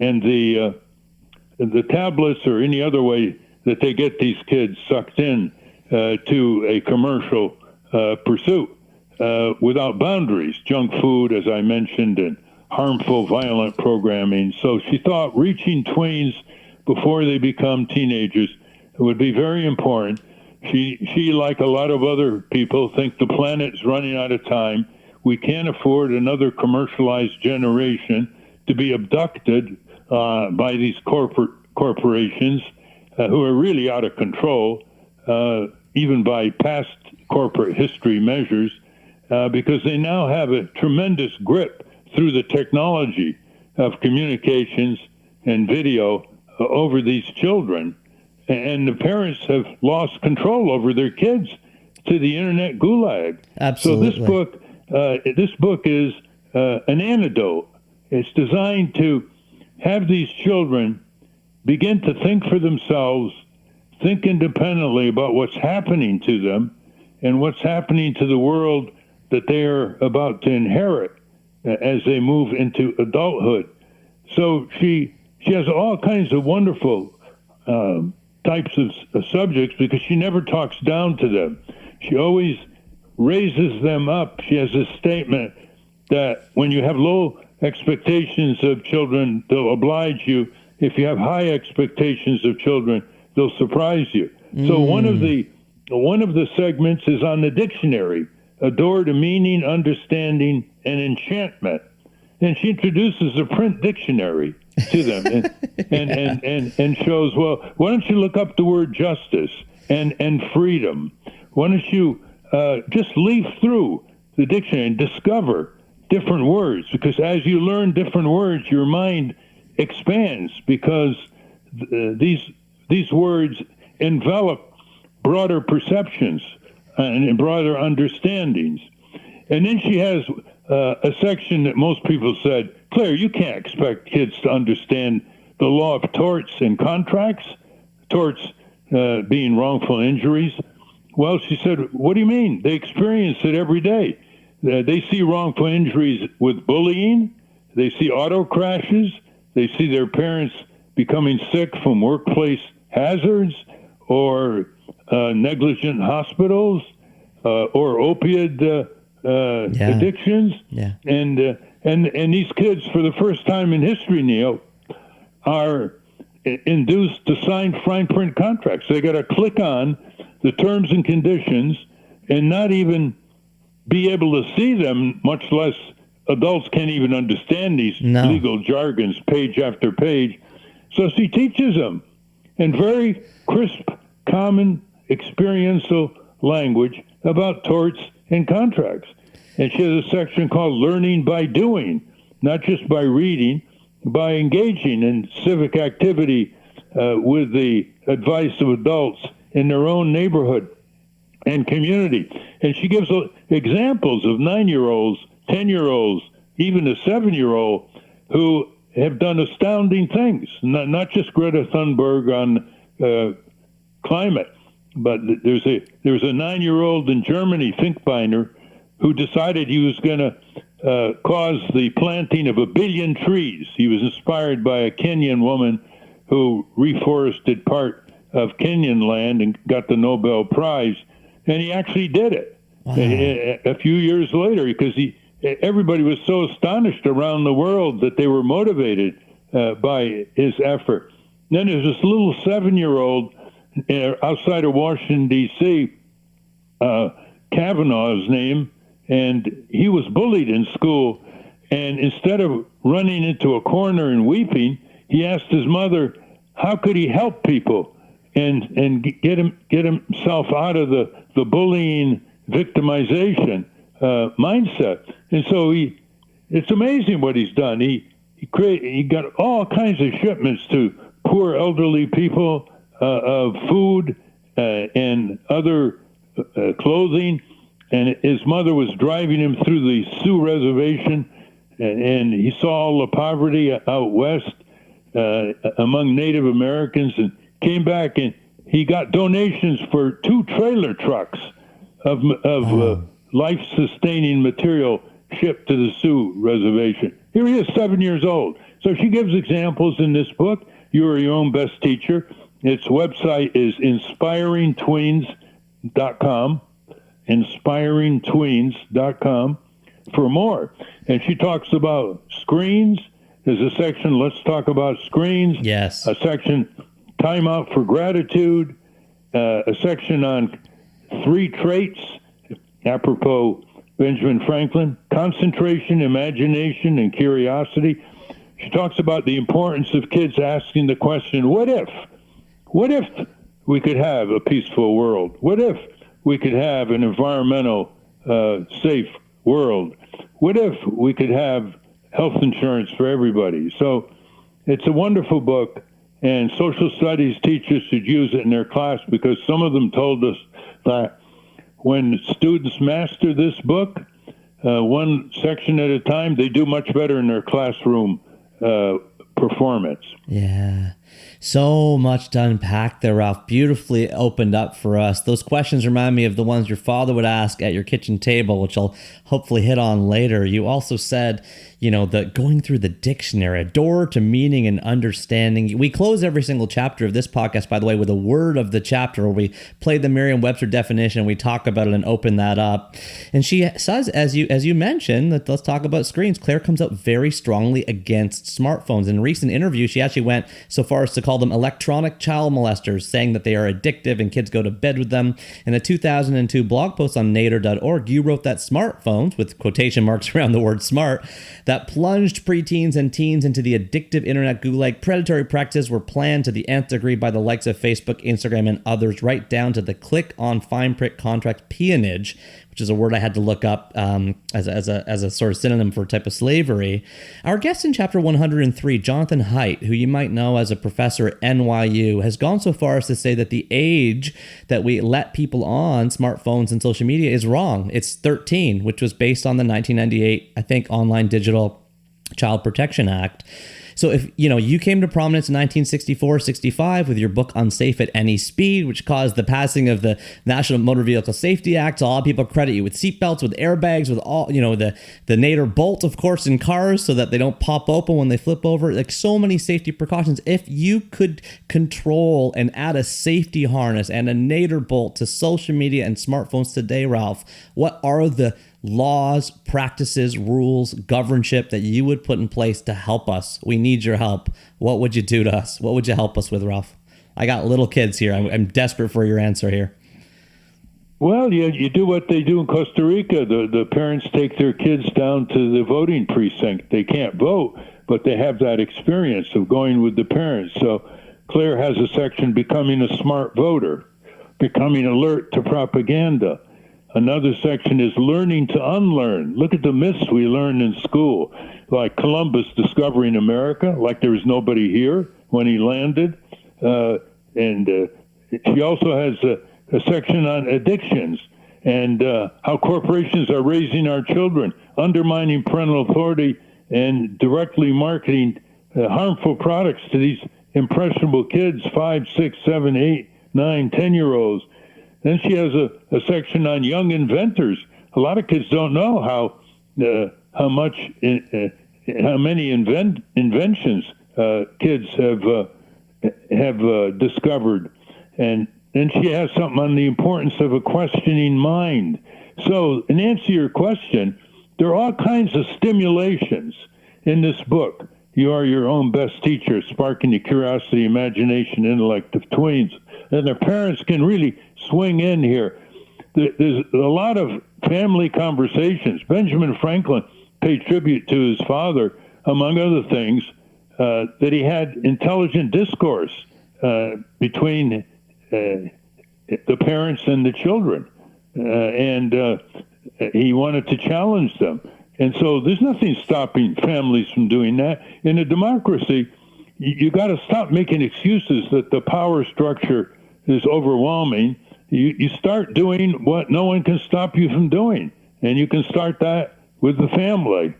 and the tablets or any other way that they get these kids sucked in to a commercial pursuit without boundaries, junk food, as I mentioned, and harmful, violent programming. So she thought reaching tweens before they become teenagers would be very important. She, like a lot of other people, think the planet's running out of time. We can't afford another commercialized generation to be abducted by these corporations who are really out of control, even by past corporate history measures, because they now have a tremendous grip through the technology of communications and video over these children. And the parents have lost control over their kids to the internet gulag. Absolutely. So this book is an antidote. It's designed to have these children begin to think for themselves, think independently about what's happening to them and what's happening to the world that they are about to inherit as they move into adulthood. So she has all kinds of wonderful types of subjects, because she never talks down to them. She always raises them up. She has this statement that when you have low expectations of children, they'll oblige you. If you have high expectations of children, they'll surprise you. So one of the segments is on the dictionary, a door to meaning, understanding, and enchantment. And she introduces a print dictionary to them and shows, well, why don't you look up the word justice and freedom? Why don't you just leaf through the dictionary and discover different words? Because as you learn different words, your mind expands, because these words envelop broader perceptions and broader understandings. And then she has a section that most people said, Claire, you can't expect kids to understand the law of torts and contracts, torts being wrongful injuries. Well, she said, what do you mean? They experience it every day. They see wrongful injuries with bullying. They see auto crashes. They see their parents becoming sick from workplace hazards or negligent hospitals or opioid addictions. Yeah. And these kids, for the first time in history, Neil, are induced to sign fine print contracts. They got to click on the terms and conditions and not even be able to see them, much less adults can't even understand these legal jargons page after page. So she teaches them in very crisp, common, experiential language about torts and contracts. And she has a section called Learning by Doing, not just by reading, by engaging in civic activity with the advice of adults in their own neighborhood and community. And she gives examples of 9-year-olds, 10-year-olds, even a 7-year-old who have done astounding things, not just Greta Thunberg on climate, but there's a 9-year-old in Germany, Finkbeiner, who decided he was going to cause the planting of 1 billion trees. He was inspired by a Kenyan woman who reforested part of Kenyan land and got the Nobel Prize, and he actually did it. Wow. A few years later, because everybody was so astonished around the world that they were motivated by his effort. Then there's this little 7-year-old outside of Washington, D.C., Kavanaugh's name, and he was bullied in school. And instead of running into a corner and weeping, he asked his mother, how could he help people and get himself out of the bullying victimization mindset. And so it's amazing what he's done. He got all kinds of shipments to poor elderly people of food and other clothing. And his mother was driving him through the Sioux reservation, and he saw all the poverty out west among Native Americans, and came back and he got donations for 2 trailer trucks of life-sustaining material shipped to the Sioux reservation. Here he is, 7 years old. So she gives examples in this book. You are your own best teacher. Its website is inspiringtweens.com, inspiringtweens.com for more. And she talks about screens. There's a section, let's talk about screens. Yes. A section, time out for gratitude. A section on 3 traits, apropos Benjamin Franklin, concentration, imagination, and curiosity. She talks about the importance of kids asking the question, what if? What if we could have a peaceful world? What if we could have an environmental safe world? What if we could have health insurance for everybody? So it's a wonderful book, and social studies teachers should use it in their class, because some of them told us that when students master this book, one section at a time, they do much better in their classroom performance. Yeah. So much to unpack there, Ralph. Beautifully opened up for us. Those questions remind me of the ones your father would ask at your kitchen table, which I'll hopefully hit on later. You also said, the going through the dictionary, a door to meaning and understanding. We close every single chapter of this podcast, by the way, with a word of the chapter where we play the Merriam-Webster definition, we talk about it and open that up. And she says, as you mentioned, that let's talk about screens. Claire comes out very strongly against smartphones. In a recent interview, she actually went so far as to call them electronic child molesters, saying that they are addictive and kids go to bed with them. In a 2002 blog post on nader.org, you wrote that smartphones, with quotation marks around the word smart, that plunged preteens and teens into the addictive internet gulag. Predatory practices were planned to the nth degree by the likes of Facebook, Instagram, and others, right down to the click on fine print contract peonage, which is a word I had to look up as a sort of synonym for a type of slavery. Our guest in chapter 103, Jonathan Haidt, who you might know as a professor at NYU, has gone so far as to say that the age that we let people on smartphones and social media is wrong. It's 13, which was based on the 1998, I think, Online Digital Child Protection Act. So if you came to prominence in 1964-65 with your book Unsafe at Any Speed, which caused the passing of the National Motor Vehicle Safety Act, so a lot of people credit you with seatbelts, with airbags, with all the Nader bolt, of course, in cars so that they don't pop open when they flip over. Like, so many safety precautions. If you could control and add a safety harness and a Nader bolt to social media and smartphones today, Ralph, what are the laws, practices, rules, governorship that you would put in place to help us? We need your help. What would you do to us? What would you help us with, Ralph? I got little kids here. I'm desperate for your answer here. Well, you do what they do in Costa Rica. The parents take their kids down to the voting precinct. They can't vote, but they have that experience of going with the parents. So Claire has a section, Becoming a Smart Voter, Becoming Alert to Propaganda. Another section is Learning to Unlearn. Look at the myths we learned in school, like Columbus discovering America, like there was nobody here when he landed. And she also has a section on addictions and how corporations are raising our children, undermining parental authority, and directly marketing harmful products to these impressionable kids, 5, 6, 7, 8, 9, 10-year-olds. Then she has a section on young inventors. A lot of kids don't know how many inventions kids have discovered. And then she has something on the importance of a questioning mind. So, in answer to your question, there are all kinds of stimulations in this book. You are your own best teacher, sparking the curiosity, imagination, intellect of tweens. And their parents can really swing in here. There's a lot of family conversations. Benjamin Franklin paid tribute to his father, among other things, that he had intelligent discourse between the parents and the children. And he wanted to challenge them. And so there's nothing stopping families from doing that. In a democracy, you got to stop making excuses that the power structure is overwhelming. You start doing what no one can stop you from doing. And you can start that with the family.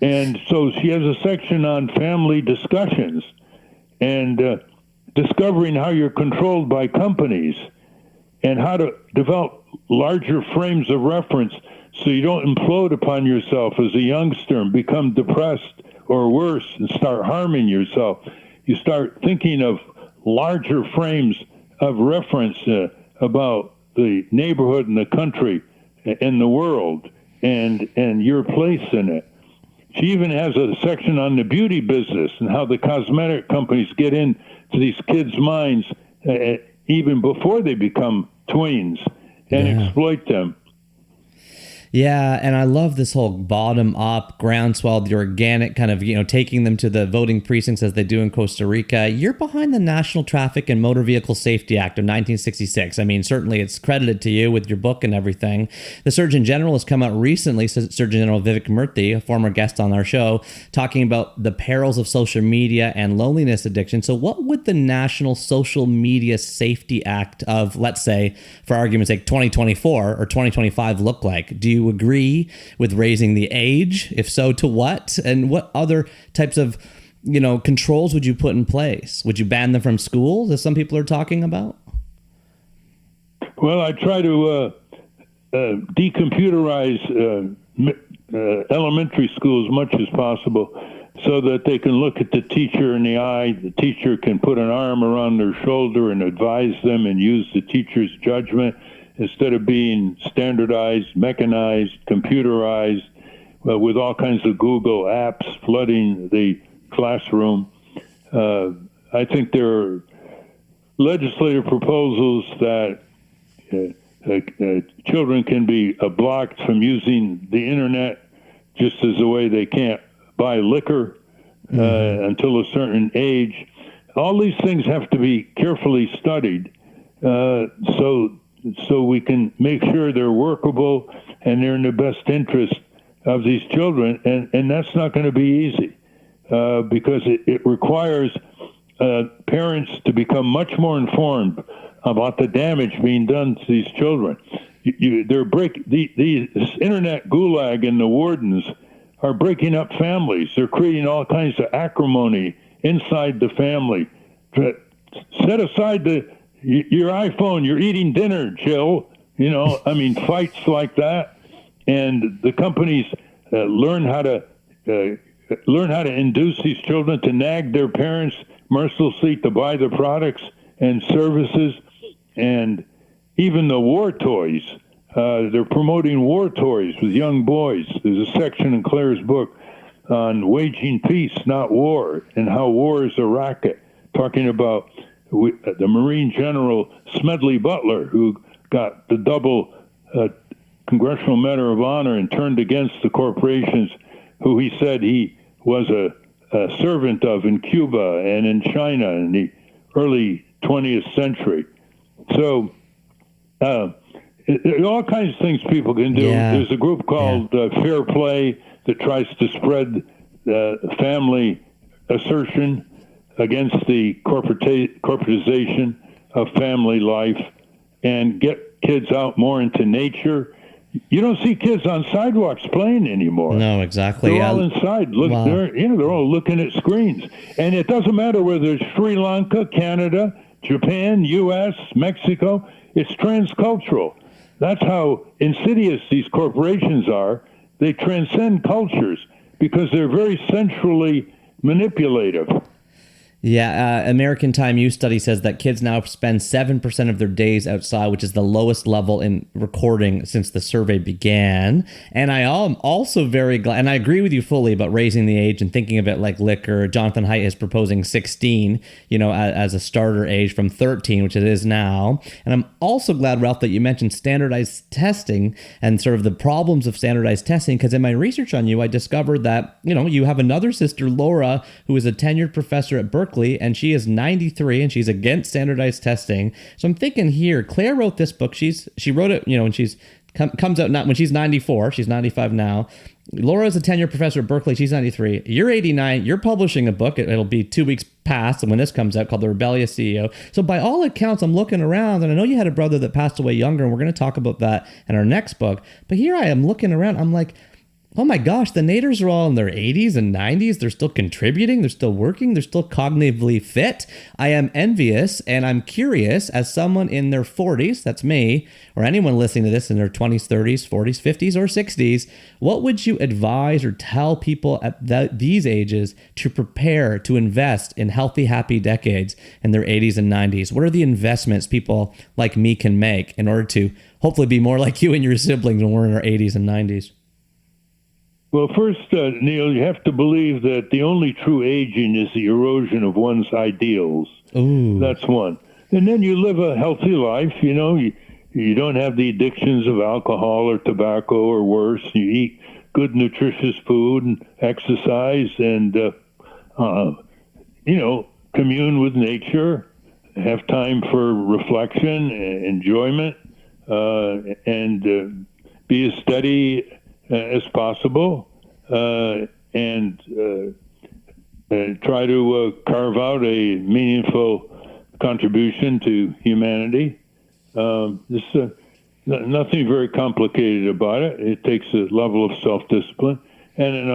And so she has a section on family discussions and discovering how you're controlled by companies and how to develop larger frames of reference so you don't implode upon yourself as a youngster and become depressed or worse and start harming yourself. You start thinking of larger frames of reference about the neighborhood and the country and the world and your place in it. She even has a section on the beauty business and how the cosmetic companies get into these kids' minds even before they become tweens and exploit them. Yeah, and I love this whole bottom-up groundswell, the organic kind of, taking them to the voting precincts as they do in Costa Rica. You're behind the National Traffic and Motor Vehicle Safety Act of 1966. I mean, certainly it's credited to you with your book and everything. The Surgeon General has come out recently, Surgeon General Vivek Murthy, a former guest on our show, talking about the perils of social media and loneliness addiction. So what would the National Social Media Safety Act of, let's say, for argument's sake, 2024 or 2025 look like? Do you agree with raising the age? If so, to what? And what other types of, controls would you put in place? Would you ban them from schools, as some people are talking about? Well, I try to decomputerize elementary school as much as possible so that they can look at the teacher in the eye. The teacher can put an arm around their shoulder and advise them and use the teacher's judgment, instead of being standardized, mechanized, computerized, with all kinds of Google apps flooding the classroom. I think there are legislative proposals that children can be blocked from using the internet, just as a way they can't buy liquor until a certain age. All these things have to be carefully studied so we can make sure they're workable and they're in the best interest of these children. And that's not going to be easy because it requires parents to become much more informed about the damage being done to these children. This internet gulag and the wardens are breaking up families. They're creating all kinds of acrimony inside the family. Set aside your iPhone, you're eating dinner, Jill. Fights like that. And the companies learn how to induce these children to nag their parents mercilessly to buy the products and services. And even the war toys They're promoting war toys with young boys. There's a section in Claire's book on waging peace, not war, and how war is a racket, talking about the Marine General Smedley Butler, who got the double Congressional Medal of Honor and turned against the corporations who he said he was a servant of in Cuba and in China in the early 20th century. So there are all kinds of things people can do. Yeah. There's a group called Fair Play that tries to spread family assertion against the corporatization of family life and get kids out more into nature. You don't see kids on sidewalks playing anymore. No, exactly. They're all inside. Look, Wow. they're all looking at screens. And it doesn't matter whether it's Sri Lanka, Canada, Japan, U.S., Mexico. It's transcultural. That's how insidious these corporations are. They transcend cultures because they're very centrally manipulative. Yeah, American Time Youth Study says that kids now spend 7% of their days outside, which is the lowest level in recording since the survey began. And I am also very glad, and I agree with you fully about raising the age and thinking of it like liquor. Jonathan Haidt is proposing 16, as a starter age from 13, which it is now. And I'm also glad, Ralph, that you mentioned standardized testing and sort of the problems of standardized testing, because in my research on you, I discovered that, you have another sister, Laura, who is a tenured professor at Berkeley, and she is 93 and she's against standardized testing. So I'm thinking here, Claire wrote this book. She wrote it, and she's comes out not when she's 94. She's 95 now. Laura's a tenured professor at Berkeley. She's 93. You're 89. You're publishing a book. It'll be 2 weeks past when this comes out, called The Rebellious CEO. So by all accounts, I'm looking around, and I know you had a brother that passed away younger, and we're going to talk about that in our next book. But here I am looking around. I'm like, oh my gosh, the Naders are all in their 80s and 90s. They're still contributing. They're still working. They're still cognitively fit. I am envious, and I'm curious, as someone in their 40s, that's me, or anyone listening to this in their 20s, 30s, 40s, 50s, or 60s, what would you advise or tell people at these ages to prepare to invest in healthy, happy decades in their 80s and 90s? What are the investments people like me can make in order to hopefully be more like you and your siblings when we're in our 80s and 90s? Well, first, Neil, you have to believe that the only true aging is the erosion of one's ideals. Ooh. That's one. And then you live a healthy life. You don't have the addictions of alcohol or tobacco or worse. You eat good, nutritious food and exercise and, commune with nature, have time for reflection, enjoyment, and be as steady as possible, and try to carve out a meaningful contribution to humanity. There's nothing very complicated about it. It takes a level of self-discipline and an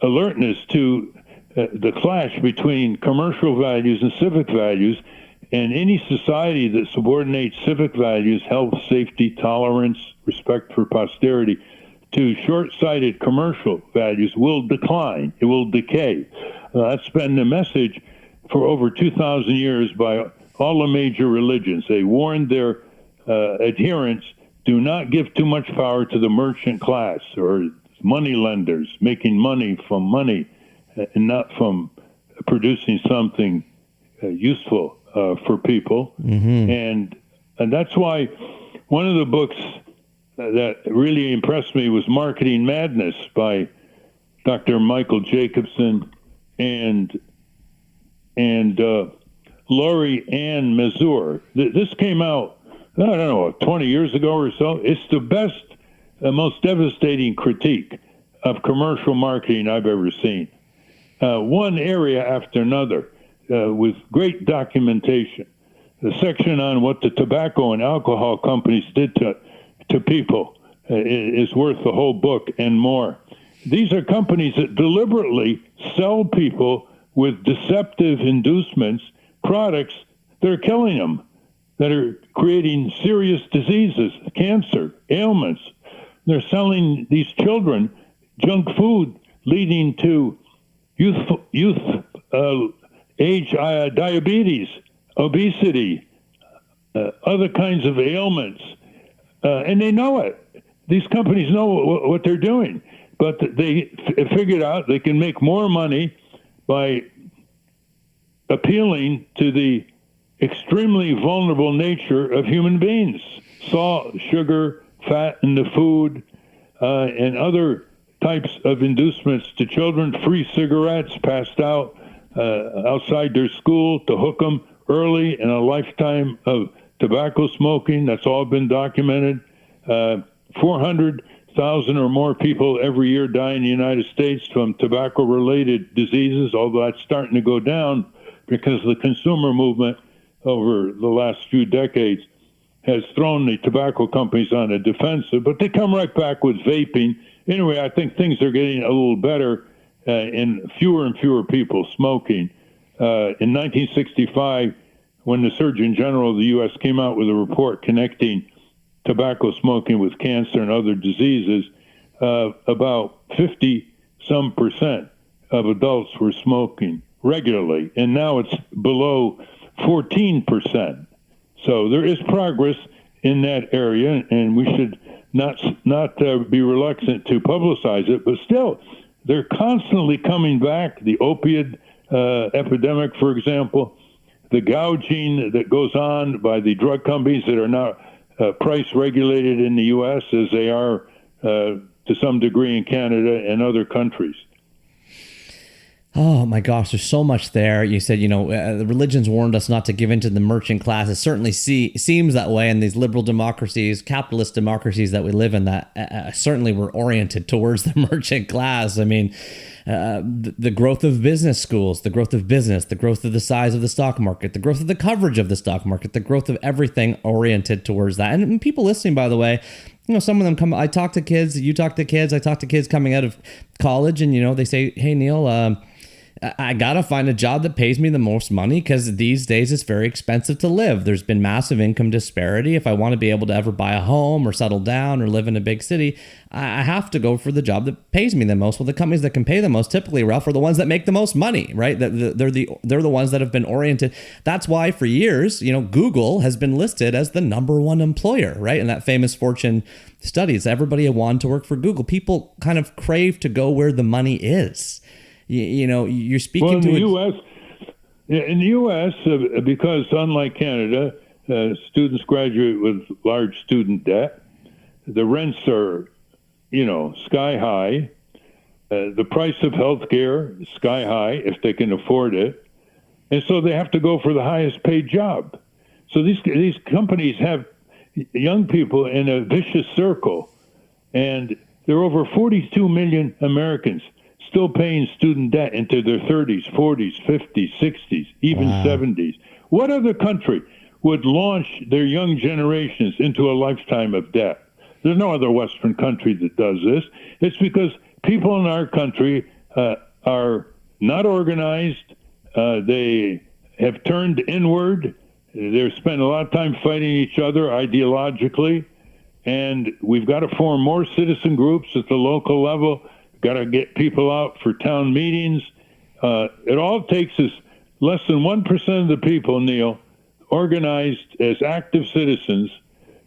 alertness to the clash between commercial values and civic values. And any society that subordinates civic values, health, safety, tolerance, respect for posterity, to short-sighted commercial values will decline. It will decay. That's been the message for over 2,000 years by all the major religions. They warned their adherents, do not give too much power to the merchant class or money lenders, making money from money and not from producing something useful for people. Mm-hmm. And that's why one of the books that really impressed me was Marketing Madness by Dr. Michael Jacobson and Laurie Ann Mazur. This came out, I don't know, 20 years ago or so. It's the best, most devastating critique of commercial marketing I've ever seen. One area after another, with great documentation. The section on what the tobacco and alcohol companies did to people is worth the whole book and more. These are companies that deliberately sell people with deceptive inducements products that are killing them, that are creating serious diseases, cancer, ailments. They're selling these children junk food leading to youth age diabetes, obesity, other kinds of ailments, and they know it. These companies know what they're doing, but they figured out they can make more money by appealing to the extremely vulnerable nature of human beings. Salt, sugar, fat in the food, and other types of inducements to children, free cigarettes passed out outside their school to hook them early in a lifetime of tobacco smoking. That's all been documented. 400,000 or more people every year die in the United States from tobacco-related diseases, although that's starting to go down because the consumer movement over the last few decades has thrown the tobacco companies on the defensive, but they come right back with vaping. Anyway, I think things are getting a little better and fewer people smoking. In 1965, when the Surgeon General of the U.S. came out with a report connecting tobacco smoking with cancer and other diseases, about 50% of adults were smoking regularly, and now it's below 14%. So there is progress in that area, and we should not be reluctant to publicize it. But still, they're constantly coming back. The opiate epidemic, for example, the gouging that goes on by the drug companies that are not price regulated in the U.S. as they are to some degree in Canada and other countries. Oh my gosh, there's so much there. You said, the religions warned us not to give in to the merchant class. It certainly seems that way in these liberal democracies, capitalist democracies that we live in, that certainly we're oriented towards the merchant class. I mean, the growth of business schools, the growth of business, the growth of the size of the stock market, the growth of the coverage of the stock market, the growth of everything oriented towards that. And people listening, by the way, some of them come, I talk to kids, you talk to kids, I talk to kids coming out of college, and, they say, hey, Neil, I got to find a job that pays me the most money because these days it's very expensive to live. There's been massive income disparity. If I want to be able to ever buy a home or settle down or live in a big city, I have to go for the job that pays me the most. Well, the companies that can pay the most, typically, Ralph, are the ones that make the most money, right? They're the ones that have been oriented. That's why for years, Google has been listed as the number one employer, right? In that famous Fortune studies, everybody wanted to work for Google. People kind of crave to go where the money is. You're speaking to in the U.S., because unlike Canada, students graduate with large student debt. The rents are, sky high. The price of healthcare is sky high if they can afford it, and so they have to go for the highest paid job. So these companies have young people in a vicious circle, and there are over 42 million Americans still paying student debt into their 30s, 40s, 50s, 60s, even 70s. What other country would launch their young generations into a lifetime of debt? There's no other Western country that does this. It's because people in our country are not organized. They have turned inward. They're spending a lot of time fighting each other ideologically. And we've got to form more citizen groups at the local level. Got to get people out for town meetings. It all takes is less than 1% of the people, Neil, organized as active citizens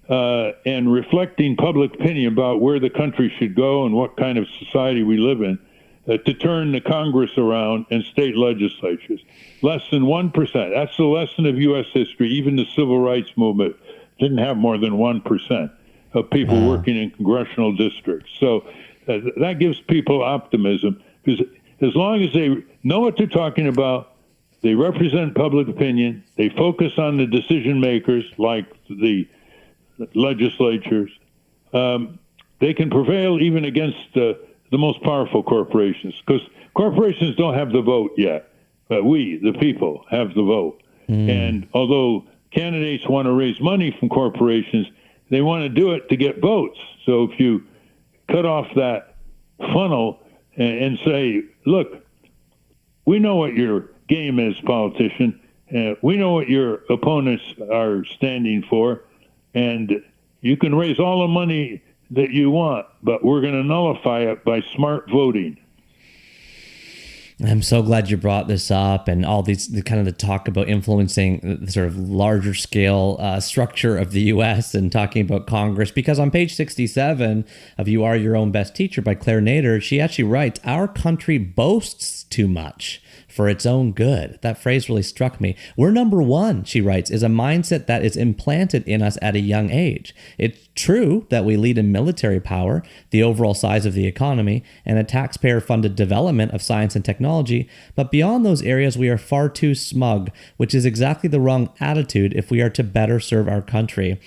and reflecting public opinion about where the country should go and what kind of society we live in to turn the Congress around and state legislatures. Less than 1%. That's the lesson of U.S. history. Even the civil rights movement didn't have more than 1% of people working in congressional districts. So that gives people optimism, because as long as they know what they're talking about, they represent public opinion, they focus on the decision makers like the legislatures, they can prevail even against the most powerful corporations, because corporations don't have the vote yet. We, the people, have the vote. And although candidates want to raise money from corporations, they want to do it to get votes. So if you cut off that funnel and say, look, we know what your game is, politician. We know what your opponents are standing for, and you can raise all the money that you want, but we're going to nullify it by smart voting. I'm so glad you brought this up, and all the kind of the talk about influencing the sort of larger scale structure of the U.S. and talking about Congress. Because on page 67 of "You Are Your Own Best Teacher" by Claire Nader, she actually writes, "Our country boasts too much for its own good." That phrase really struck me. "We're number one," she writes, "is a mindset that is implanted in us at a young age. It's true that we lead in military power, the overall size of the economy, and a taxpayer-funded development of science and technology, but beyond those areas we are far too smug, which is exactly the wrong attitude if we are to better serve our country."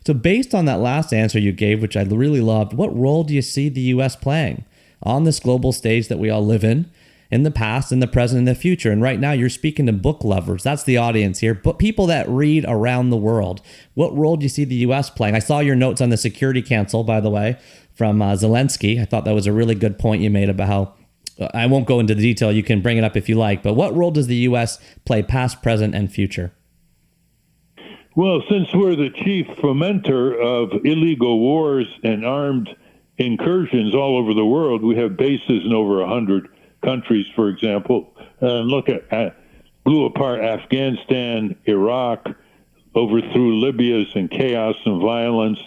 So based on that last answer you gave, which I really loved, what role do you see the U.S. playing on this global stage that we all live in the past, in the present, and the future? And right now you're speaking to book lovers. That's the audience here, but people that read around the world. What role do you see the U.S. playing? I saw your notes on the Security Council, by the way, from Zelensky. I thought that was a really good point you made about how, I won't go into the detail, you can bring it up if you like, but what role does the U.S. play past, present, and future? Well, since we're the chief fomenter of illegal wars and armed incursions all over the world, we have bases in over 100 countries, for example. Look at blew apart Afghanistan, Iraq, overthrew Libya's in chaos and violence.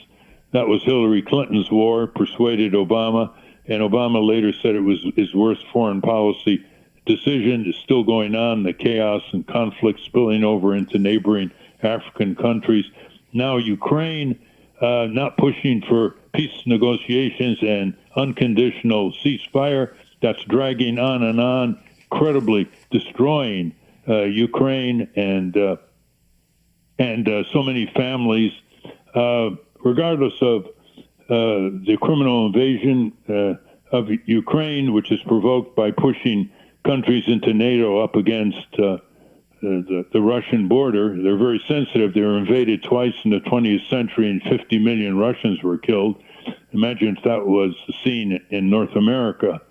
That was Hillary Clinton's war, persuaded Obama, and Obama later said it was his worst foreign policy decision. Is still going on, the chaos and conflict spilling over into neighboring African countries. Now Ukraine, not pushing for peace negotiations and unconditional ceasefire. That's dragging on and on, incredibly destroying Ukraine and so many families. Regardless of the criminal invasion of Ukraine, which is provoked by pushing countries into NATO up against the Russian border, they're very sensitive. They were invaded twice in the 20th century, and 50 million Russians were killed. Imagine if that was the scene in North America.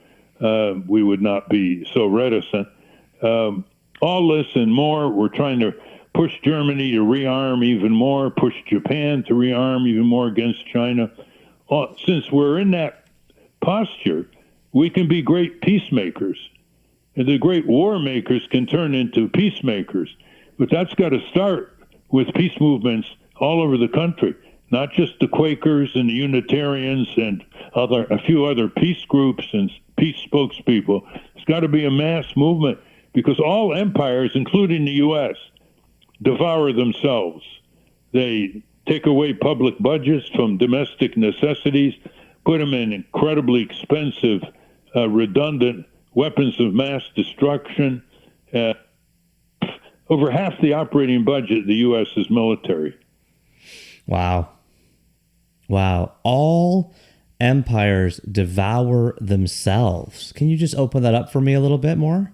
We would not be so reticent. All this and more, we're trying to push Germany to rearm even more, push Japan to rearm even more against China. Since we're in that posture, we can be great peacemakers. And the great war makers can turn into peacemakers. But that's got to start with peace movements all over the country, not just the Quakers and the Unitarians and a few other peace groups and peace spokespeople. It's got to be a mass movement, because all empires, including the U.S., devour themselves. They take away public budgets from domestic necessities, put them in incredibly expensive, redundant weapons of mass destruction. Over half the operating budget of the U.S. is military. Wow. All empires devour themselves. Can you just open that up for me a little bit more?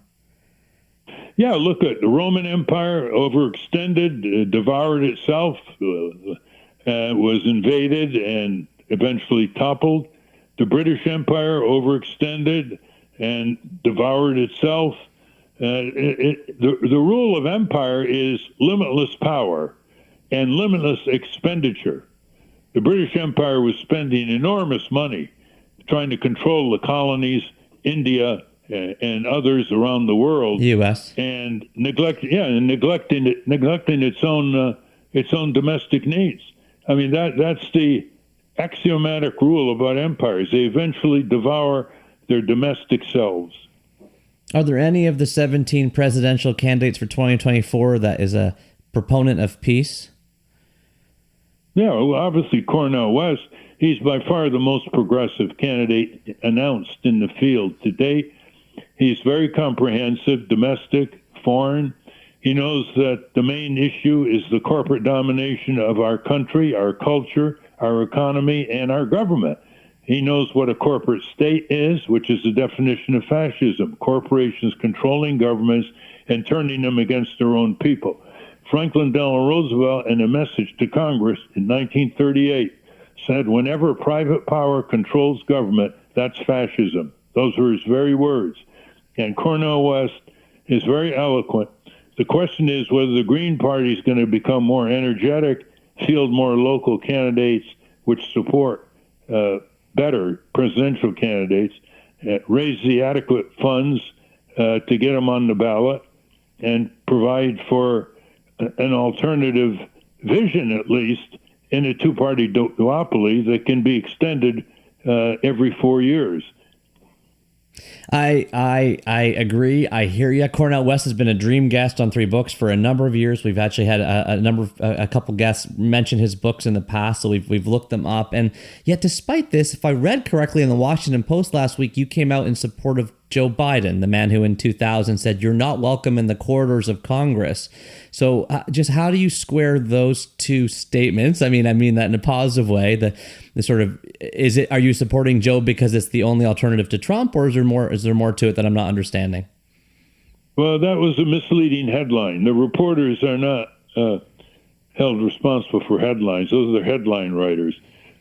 Yeah, look at the Roman Empire, overextended, devoured itself, was invaded and eventually toppled. The British Empire overextended and devoured itself. The rule of empire is limitless power and limitless expenditure. The British Empire was spending enormous money trying to control the colonies, India, and others around the world, U.S. and neglecting its own domestic needs. I mean, that's the axiomatic rule about empires. They eventually devour their domestic selves. Are there any of the 17 presidential candidates for 2024 that is a proponent of peace? Yeah, well, obviously Cornel West, he's by far the most progressive candidate announced in the field to date. He's very comprehensive, domestic, foreign. He knows that the main issue is the corporate domination of our country, our culture, our economy, and our government. He knows what a corporate state is, which is the definition of fascism: corporations controlling governments and turning them against their own people. Franklin Delano Roosevelt, in a message to Congress in 1938, said, "Whenever private power controls government, that's fascism." Those were his very words. And Cornel West is very eloquent. The question is whether the Green Party is going to become more energetic, field more local candidates which support better presidential candidates, raise the adequate funds to get them on the ballot and provide for an alternative vision, at least, in a two-party duopoly that can be extended every 4 years. I agree. I hear you. Cornel West has been a dream guest on 3 Books for a number of years. We've actually had a couple guests mention his books in the past, so we've looked them up. And yet, despite this, if I read correctly in the Washington Post last week, you came out in support of Joe Biden, the man who in 2000 said you're not welcome in the corridors of Congress. So just how do you square those two statements? I mean that in a positive way. The sort of, are you supporting Joe because it's the only alternative to Trump, or is there more to it that I'm not understanding? Well, that was a misleading headline. The reporters are not held responsible for headlines. Those are the headline writers.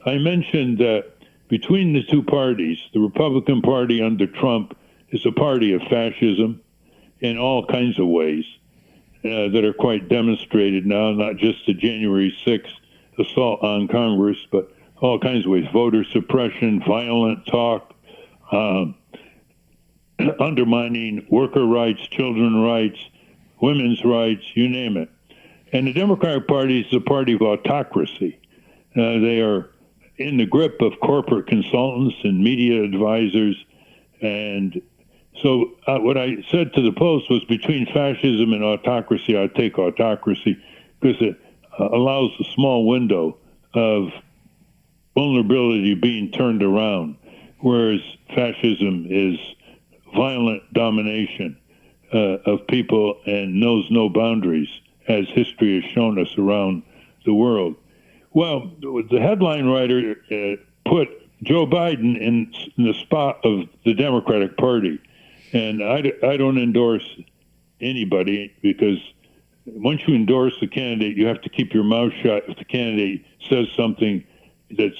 I mentioned that between the two parties, the Republican Party under Trump is a party of fascism in all kinds of ways that are quite demonstrated now, not just the January 6th assault on Congress, but all kinds of ways: voter suppression, violent talk, undermining worker rights, children's rights, women's rights, you name it. And the Democratic Party is a party of autocracy. They are in the grip of corporate consultants and media advisors. And so what I said to the Post was, between fascism and autocracy, I'd take autocracy, because it allows a small window of vulnerability being turned around, whereas fascism is violent domination of people and knows no boundaries, as history has shown us around the world. Well, the headline writer put Joe Biden in the spot of the Democratic Party, and I don't endorse anybody, because once you endorse a candidate, you have to keep your mouth shut if the candidate says something that's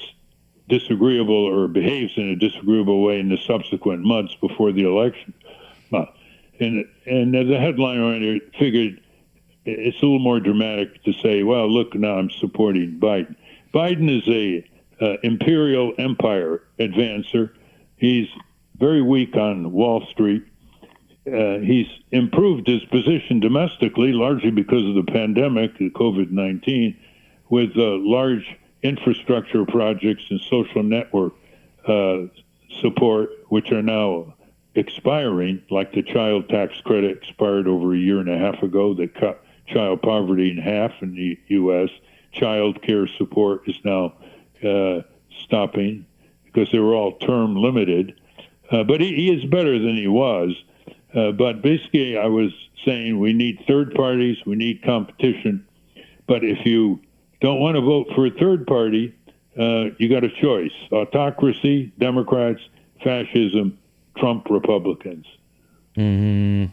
disagreeable or behaves in a disagreeable way in the subsequent months before the election. And the headline writer figured it's a little more dramatic to say, well, look, now I'm supporting Biden. Biden is a imperial empire advancer. He's very weak on Wall Street. He's improved his position domestically, largely because of the pandemic, the COVID-19, with large infrastructure projects and social network support, which are now expiring, like the child tax credit expired over a year and a half ago that cut child poverty in half in the U.S. Child care support is now stopping because they were all term limited. But he is better than he was. But basically, I was saying we need third parties, we need competition. But if you don't want to vote for a third party, you got a choice: autocracy, Democrats; fascism, Trump, Republicans. And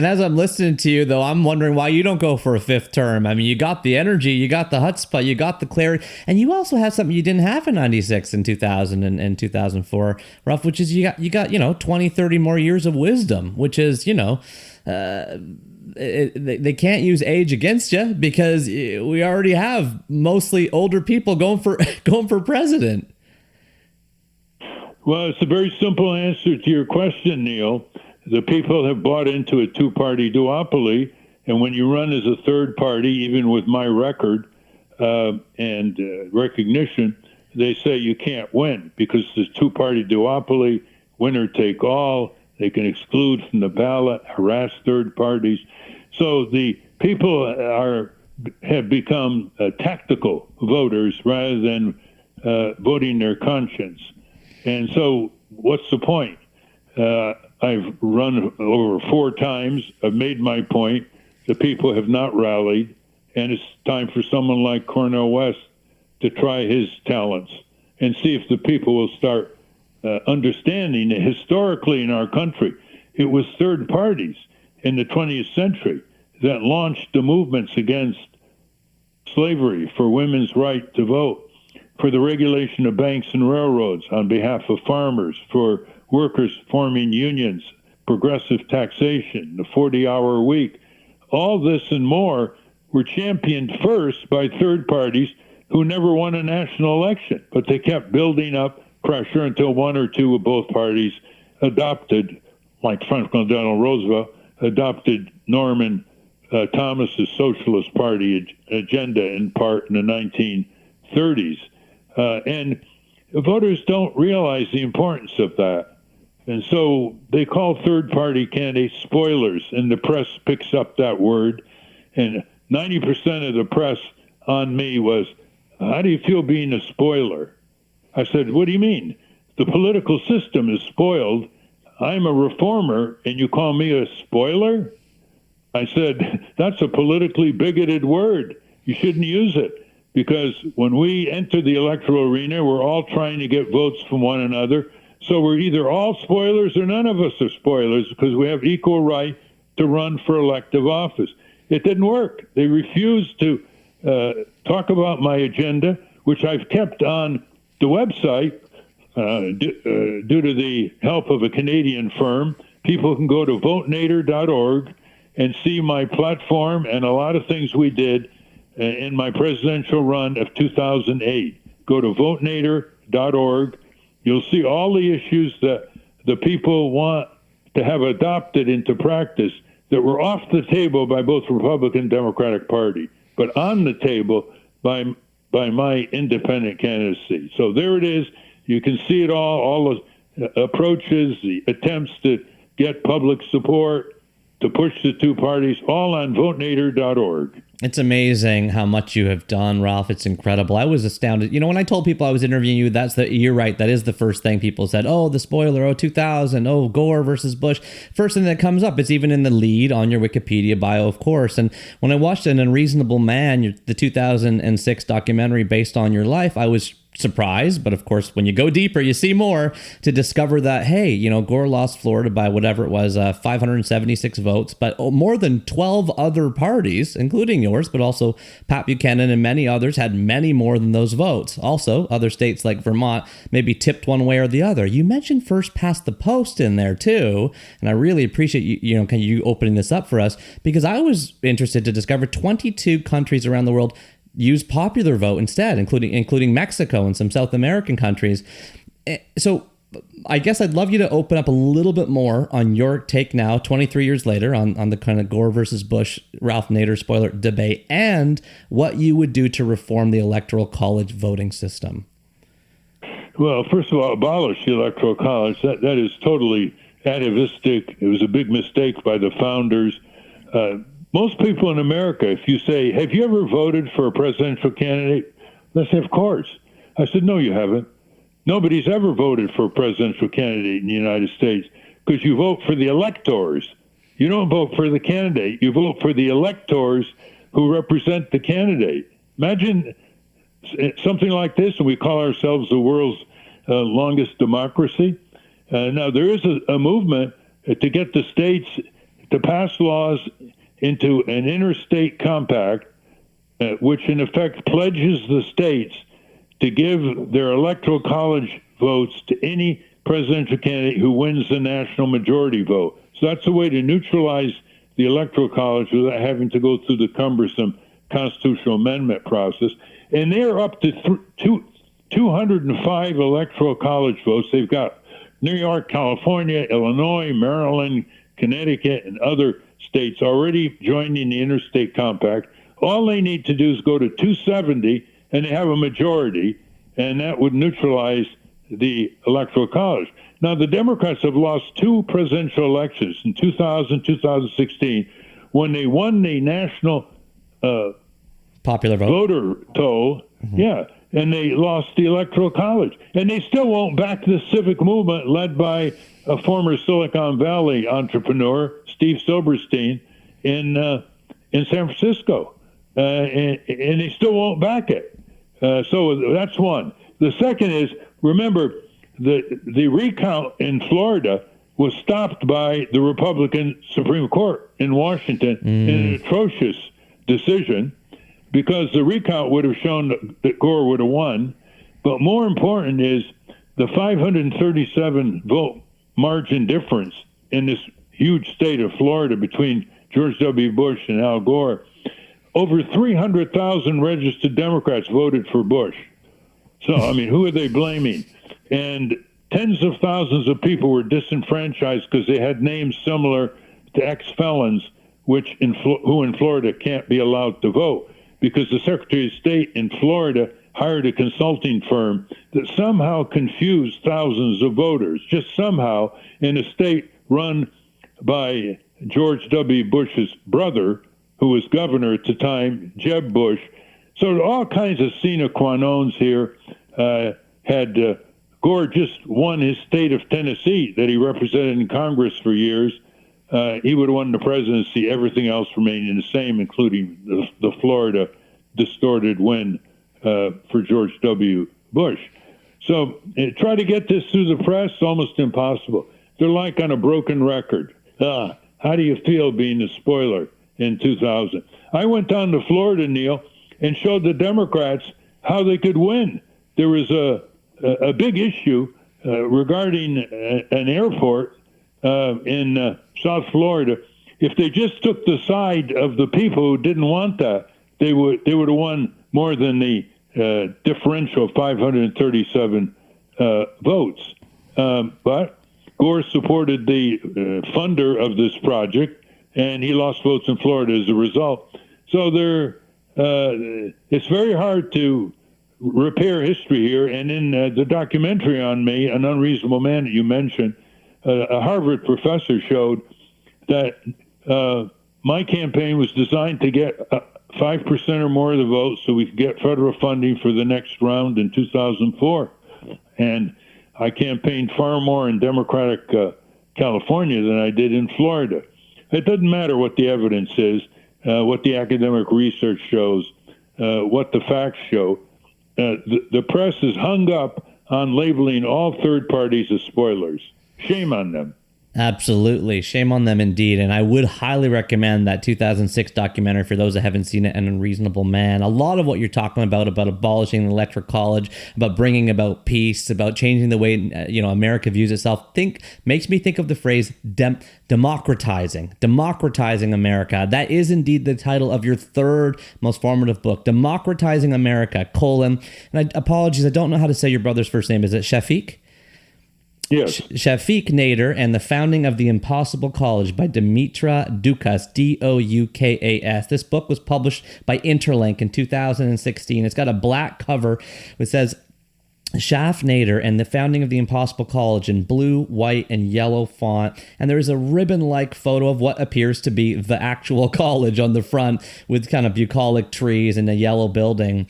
as I'm listening to you, though, I'm wondering why you don't go for a fifth term. I mean, you got the energy, you got the chutzpah, you got the clarity, and you also have something you didn't have in 96 and 2000 and 2004, Ralph, which is you got 20, 30 more years of wisdom, which is, they can't use age against you, because we already have mostly older people going for president. Well, it's a very simple answer to your question, Neil. The people have bought into a two-party duopoly, and when you run as a third party, even with my record and recognition, they say you can't win because it's a two-party duopoly, winner take all. They can exclude from the ballot, harass third parties. So the people have become tactical voters rather than voting their conscience. And so what's the point? I've run over 4 times. I've made my point. The people have not rallied. And it's time for someone like Cornel West to try his talents and see if the people will start understanding that historically in our country, it was third parties in the 20th century that launched the movements against slavery, for women's right to vote, for the regulation of banks and railroads on behalf of farmers, for workers forming unions, progressive taxation, the 40-hour week. All this and more were championed first by third parties who never won a national election, but they kept building up pressure until one or two of both parties adopted like Franklin Delano Roosevelt, adopted Norman Thomas's Socialist Party agenda in part in the 1930s. And voters don't realize the importance of that. And so they call third-party candidates spoilers, and the press picks up that word. And 90% of the press on me was, how do you feel being a spoiler? I said, what do you mean? The political system is spoiled. I'm a reformer, and you call me a spoiler? I said, that's a politically bigoted word. You shouldn't use it, because when we enter the electoral arena, we're all trying to get votes from one another. So we're either all spoilers or none of us are spoilers, because we have equal right to run for elective office. It didn't work. They refused to talk about my agenda, which I've kept on the website due to the help of a Canadian firm. People can go to votenader.org and see my platform and a lot of things we did in my presidential run of 2008. Go to votenader.org. You'll see all the issues that the people want to have adopted into practice that were off the table by both Republican and Democratic Party, but on the table by my independent candidacy. So there it is. You can see it all the approaches, the attempts to get public support, to push the two parties, all on votenader.org. It's amazing how much you have done, Ralph. It's incredible. I was astounded. You know, when I told people I was interviewing you, you're right. That is the first thing people said. Oh, the spoiler. Oh, 2000. Oh, Gore versus Bush. First thing that comes up. It's even in the lead on your Wikipedia bio, of course. And when I watched An Unreasonable Man, the 2006 documentary based on your life, I was surprised, but of course, when you go deeper, you see more, to discover that, hey, you know, Gore lost Florida by whatever it was, 576 votes, but more than 12 other parties, including yours, but also Pat Buchanan and many others, had many more than those votes. Also, other states like Vermont maybe tipped one way or the other. You mentioned first past the post in there too, and I really appreciate you opening this up for us, because I was interested to discover 22 countries around the world use popular vote instead, including Mexico and some South American countries. So I guess I'd love you to open up a little bit more on your take now, 23 years later, on the kind of Gore versus Bush, Ralph Nader spoiler debate, and what you would do to reform the Electoral College voting system. Well, first of all, abolish the Electoral College. That is totally atavistic. It was a big mistake by the founders. Most people in America, if you say, have you ever voted for a presidential candidate? They'll say, of course. I said, no, you haven't. Nobody's ever voted for a presidential candidate in the United States, because you vote for the electors. You don't vote for the candidate. You vote for the electors who represent the candidate. Imagine something like this, and we call ourselves the world's longest democracy. Now, there is a movement to get the states to pass laws into an interstate compact, which in effect pledges the states to give their electoral college votes to any presidential candidate who wins the national majority vote. So that's a way to neutralize the electoral college without having to go through the cumbersome constitutional amendment process. And they're up to 205 electoral college votes. They've got New York, California, Illinois, Maryland, Connecticut, and other states already joining the interstate compact. All they need to do is go to 270 and they have a majority, and that would neutralize the electoral college. Now, the Democrats have lost two presidential elections in 2000, 2016, when they won the national popular voter toll, and they lost the electoral college. And they still won't back the civic movement led by a former Silicon Valley entrepreneur, Steve Silberstein, in San Francisco. And they still won't back it. So that's one. The second is, remember, the recount in Florida was stopped by the Republican Supreme Court in Washington in an atrocious decision, because the recount would have shown that Gore would have won. But more important is the 537 vote margin difference in this huge state of Florida between George W. Bush and Al Gore. Over 300,000 registered Democrats voted for Bush. So, I mean, who are they blaming? And tens of thousands of people were disenfranchised because they had names similar to ex-felons, who in Florida can't be allowed to vote, because the Secretary of State in Florida hired a consulting firm that somehow confused thousands of voters, just somehow, in a state run by George W. Bush's brother, who was governor at the time, Jeb Bush. So all kinds of sine qua nons here. Had Gore just won his state of Tennessee that he represented in Congress for years, he would have won the presidency, everything else remaining the same, including the Florida distorted win for George W. Bush. So try to get this through the press, almost impossible. They're like on a broken record. How do you feel being the spoiler in 2000? I went down to Florida, Neil, and showed the Democrats how they could win. There was a big issue regarding an airport in South Florida. If they just took the side of the people who didn't want that, they would have won more than the differential of 537 votes. But Gore supported the funder of this project, and he lost votes in Florida as a result. So it's very hard to repair history here. And in the documentary on me, An Unreasonable Man, that you mentioned, a Harvard professor showed that my campaign was designed to get 5% or more of the votes so we could get federal funding for the next round in 2004. And I campaigned far more in Democratic California than I did in Florida. It doesn't matter what the evidence is, what the academic research shows, what the facts show. The press is hung up on labeling all third parties as spoilers. Shame on them. Absolutely. Shame on them indeed. And I would highly recommend that 2006 documentary for those that haven't seen it, An Unreasonable Man. A lot of what you're talking about abolishing the electoral college, about bringing about peace, about changing the way America views itself, makes me think of the phrase democratizing America. That is indeed the title of your third most formative book, Democratizing America, : and apologies, I don't know how to say your brother's first name. Is it Shafiq? Yes. Ralph Nader and the Founding of the Impossible College by Dimitra Doukas, Doukas. This book was published by Interlink in 2016. It's got a black cover which says Ralph Nader and the Founding of the Impossible College in blue, white, and yellow font. And there is a ribbon-like photo of what appears to be the actual college on the front with kind of bucolic trees and a yellow building.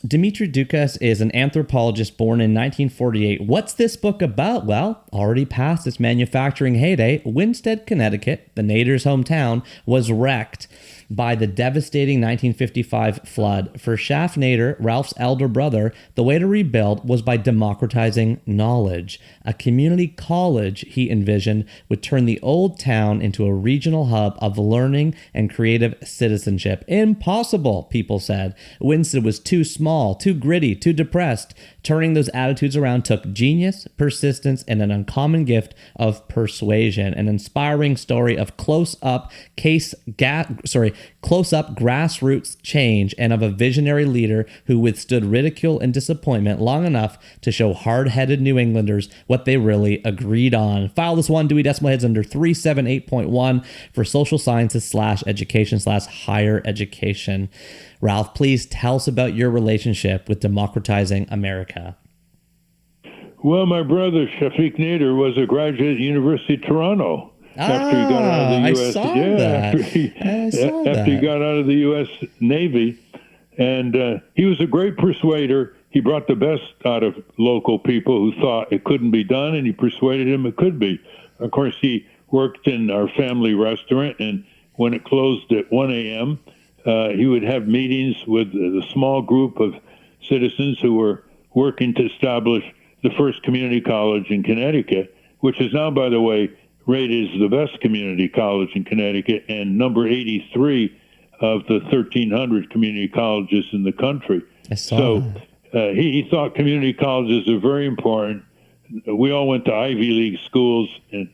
Dimitra Doukas is an anthropologist born in 1948. What's this book about? Well, already past its manufacturing heyday, Winsted, Connecticut, the Naders' hometown, was wrecked by the devastating 1955 flood. For Ralph Nader, Ralph's elder brother, the way to rebuild was by democratizing knowledge. A community college, he envisioned, would turn the old town into a regional hub of learning and creative citizenship. Impossible, people said. Winston was too small, too gritty, too depressed. Turning those attitudes around took genius, persistence, and an uncommon gift of persuasion. An inspiring story of close-up grassroots change and of a visionary leader who withstood ridicule and disappointment long enough to show hard-headed New Englanders what they really agreed on. File this one, Dewey Decimal Heads under 378.1 for social sciences /education/higher education. Ralph, please tell us about your relationship with democratizing America. Well, my brother, Shafiq Nader, was a graduate at the University of Toronto. After he got out of the U.S. After he got out of the U.S. Navy. And he was a great persuader. He brought the best out of local people who thought it couldn't be done, and he persuaded them it could be. Of course, he worked in our family restaurant, and when it closed at 1 a.m., he would have meetings with a small group of citizens who were working to establish the first community college in Connecticut, which is now, by the way, rated as the best community college in Connecticut and number 83 of the 1,300 community colleges in the country. He thought community colleges are very important. We all went to Ivy League schools, and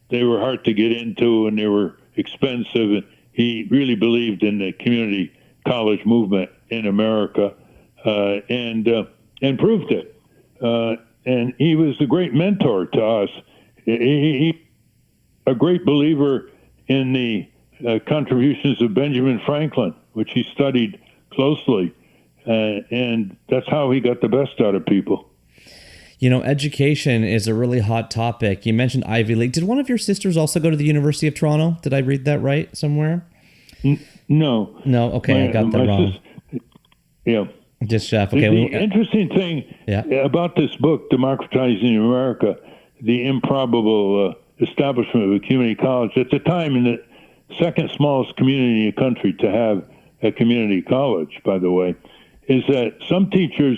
they were hard to get into, and they were expensive. And he really believed in the community college movement in America, and proved it. and he was a great mentor to us. He a great believer in the contributions of Benjamin Franklin, which he studied closely, and that's how he got the best out of people. You know, education is a really hot topic. You mentioned Ivy League. Did one of your sisters also go to the University of Toronto? Did I read that right somewhere? No. No, okay, I got that wrong. Yeah. Just Chef. Okay. The interesting thing about this book, Democratizing America, the improbable establishment of a community college, at the time in the second smallest community in the country to have a community college, by the way, is that some teachers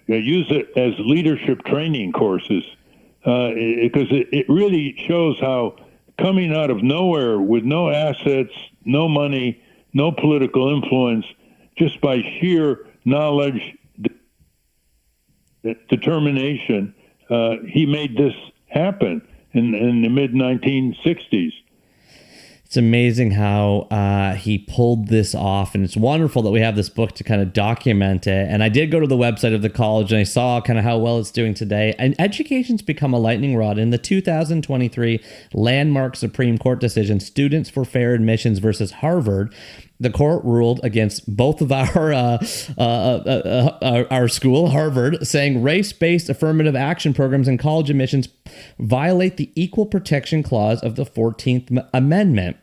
use it as leadership training courses because it really shows how coming out of nowhere with no assets, no money, no political influence, just by sheer knowledge, determination, he made this happen in the mid-1960s. It's amazing how he pulled this off, and it's wonderful that we have this book to kind of document it. And I did go to the website of the college, and I saw kind of how well it's doing today. And education's become a lightning rod. In the 2023 landmark Supreme Court decision, Students for Fair Admissions versus Harvard, the court ruled against both of our school, Harvard, saying race-based affirmative action programs in college admissions violate the Equal Protection Clause of the 14th Amendment.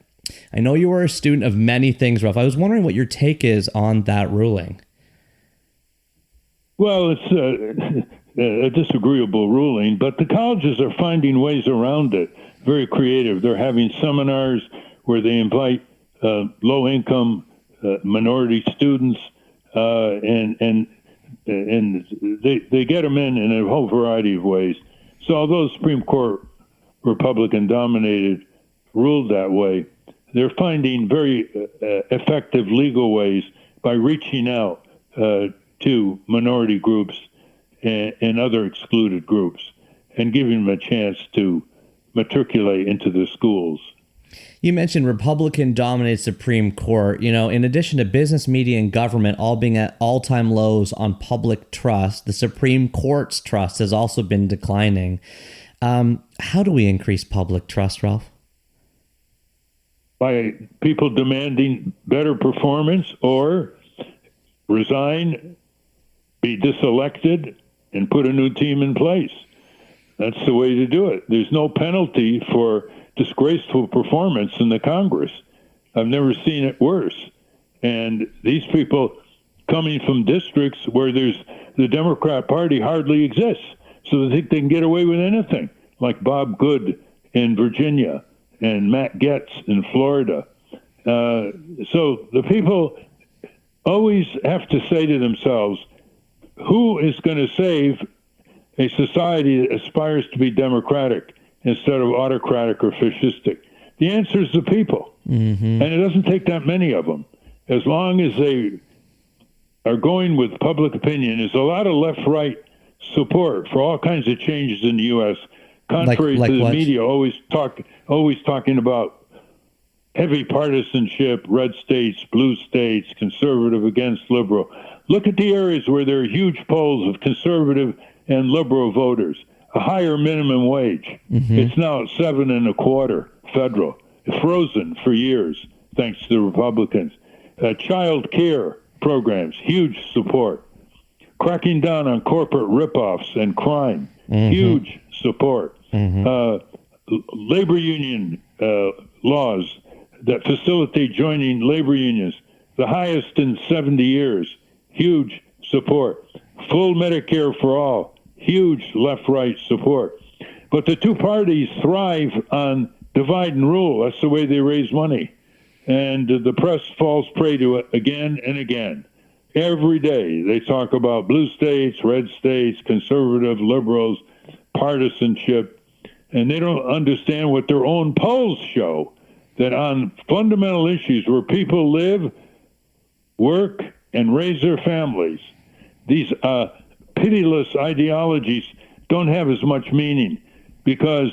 I know you are a student of many things, Ralph. I was wondering what your take is on that ruling. Well, it's a disagreeable ruling, but the colleges are finding ways around it. Very creative. They're having seminars where they invite low-income minority students, and they get them in a whole variety of ways. So although the Supreme Court, Republican-dominated, ruled that way, they're finding very effective legal ways by reaching out to minority groups and other excluded groups and giving them a chance to matriculate into the schools. You mentioned Republican-dominated Supreme Court. You know, in addition to business, media, and government all being at all-time lows on public trust, the Supreme Court's trust has also been declining. How do we increase public trust, Ralph? By people demanding better performance or resign, be diselected, and put a new team in place. That's the way to do it. There's no penalty for disgraceful performance in the Congress. I've never seen it worse. And these people coming from districts where the Democrat Party hardly exists, so they think they can get away with anything, like Bob Good in Virginia and Matt Getz in Florida. So the people always have to say to themselves, who is going to save a society that aspires to be democratic instead of autocratic or fascistic? The answer is the people. Mm-hmm. And it doesn't take that many of them. As long as they are going with public opinion, there's a lot of left-right support for all kinds of changes in the U.S., contrary to the media always talking about heavy partisanship, red states, blue states, conservative against liberal. Look at the areas where there are huge polls of conservative and liberal voters. A higher minimum wage. Mm-hmm. It's now at 7.25 federal. It's frozen for years, thanks to the Republicans. Child care programs, huge support. Cracking down on corporate ripoffs and crime, huge support. Mm-hmm. Labor union laws that facilitate joining labor unions, the highest in 70 years, huge support. Full Medicare for all, huge left-right support. But the two parties thrive on divide and rule. That's the way they raise money. And the press falls prey to it again and again. Every day they talk about blue states, red states, conservative, liberals, partisanship, and they don't understand what their own polls show, that on fundamental issues where people live, work, and raise their families, these pitiless ideologies don't have as much meaning, because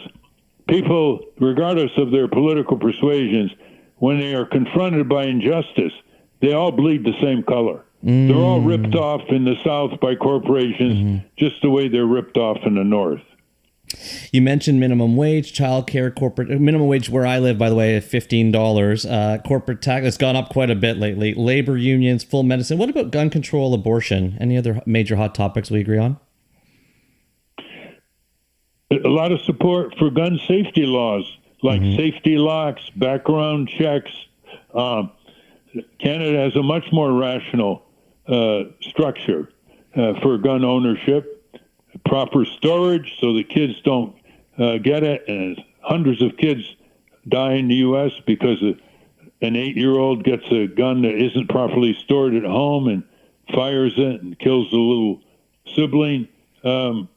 people, regardless of their political persuasions, when they are confronted by injustice, they all bleed the same color. They're all ripped off in the South by corporations, just the way they're ripped off in the North. You mentioned minimum wage, childcare, corporate minimum wage where I live, by the way, $15. Corporate tax has gone up quite a bit lately. Labor unions, full medicine. What about gun control, abortion? Any other major hot topics we agree on? A lot of support for gun safety laws, like safety locks, background checks. Canada has a much more rational structure for gun ownership. Proper storage so the kids don't get it, and hundreds of kids die in the U.S. because an 8-year-old gets a gun that isn't properly stored at home and fires it and kills the little sibling. There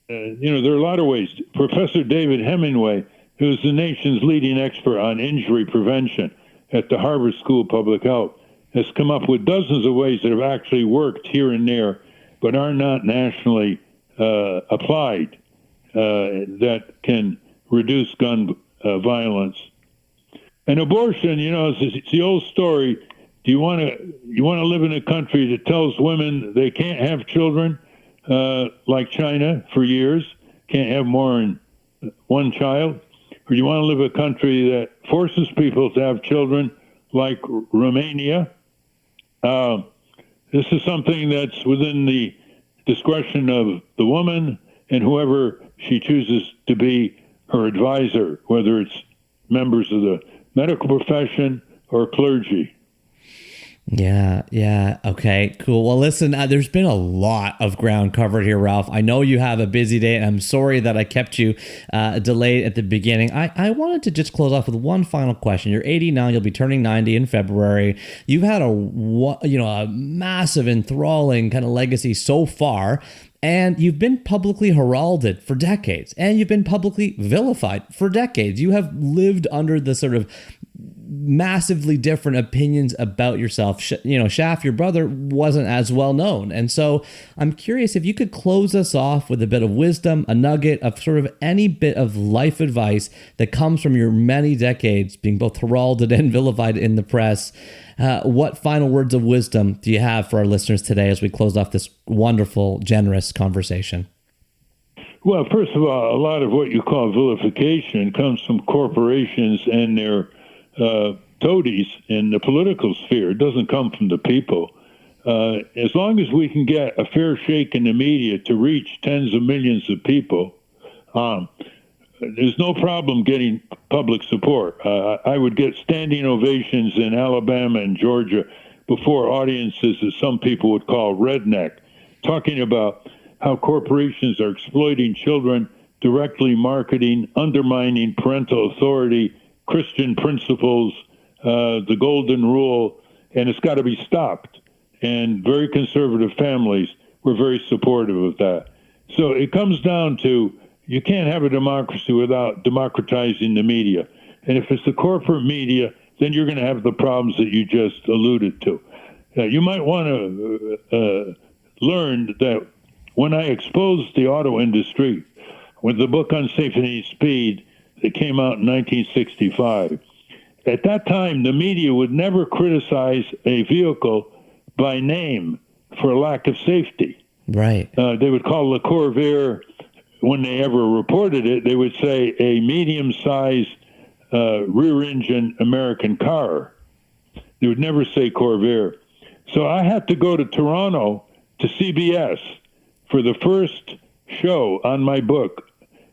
are a lot of ways. Professor David Hemingway, who is the nation's leading expert on injury prevention at the Harvard School of Public Health, has come up with dozens of ways that have actually worked here and there, but are not nationally applied that can reduce gun violence. And abortion, it's the old story. Do you want to live in a country that tells women they can't have children, like China for years, can't have more than one child? Or do you want to live in a country that forces people to have children, like Romania? This is something that's within the discretion of the woman and whoever she chooses to be her advisor, whether it's members of the medical profession or clergy. Yeah. Okay, cool. Well, listen, there's been a lot of ground covered here, Ralph. I know you have a busy day, and I'm sorry that I kept you delayed at the beginning. I wanted to just close off with one final question. You're 89, you'll be turning 90 in February. You've had a massive, enthralling kind of legacy so far. And you've been publicly heralded for decades, and you've been publicly vilified for decades. You have lived under the sort of massively different opinions about yourself. Shaft, your brother, wasn't as well known. And so I'm curious if you could close us off with a bit of wisdom, a nugget of sort of any bit of life advice that comes from your many decades being both heralded and vilified in the press. What final words of wisdom do you have for our listeners today as we close off this wonderful, generous conversation? Well, first of all, a lot of what you call vilification comes from corporations and their toadies in the political sphere. It doesn't come from the people. As long as we can get a fair shake in the media to reach tens of millions of people, there's no problem getting public support. I would get standing ovations in Alabama and Georgia before audiences that some people would call redneck, talking about how corporations are exploiting children, directly marketing, undermining parental authority, Christian principles, the golden rule, and it's got to be stopped. And very conservative families were very supportive of that. So it comes down to you can't have a democracy without democratizing the media. And if it's the corporate media, then you're going to have the problems that you just alluded to. You might want to learn that when I exposed the auto industry with the book on safety and speed that came out in 1965, at that time, the media would never criticize a vehicle by name for lack of safety. Right. They would call the Corvair, when they ever reported it, they would say a medium-sized rear-engine American car. They would never say Corvair. So I had to go to Toronto to CBS for the first show on my book,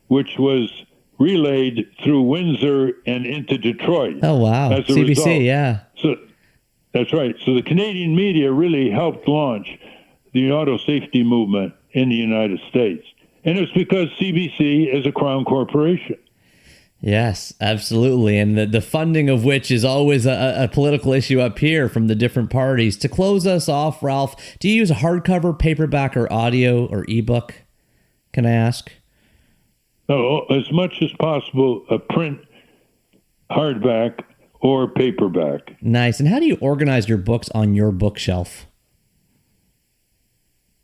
which was relayed through Windsor and into Detroit. Oh, wow. As a CBC, result. yeah. So that's right. So the Canadian media really helped launch the auto safety movement in the United States. And it's because CBC is a crown corporation. Yes, absolutely. And the funding of which is always a political issue up here from the different parties. To close us off, Ralph, do you use a hardcover, paperback, or audio or ebook? Can I ask? Oh, as much as possible, a print, hardback, or paperback. Nice. And how do you organize your books on your bookshelf?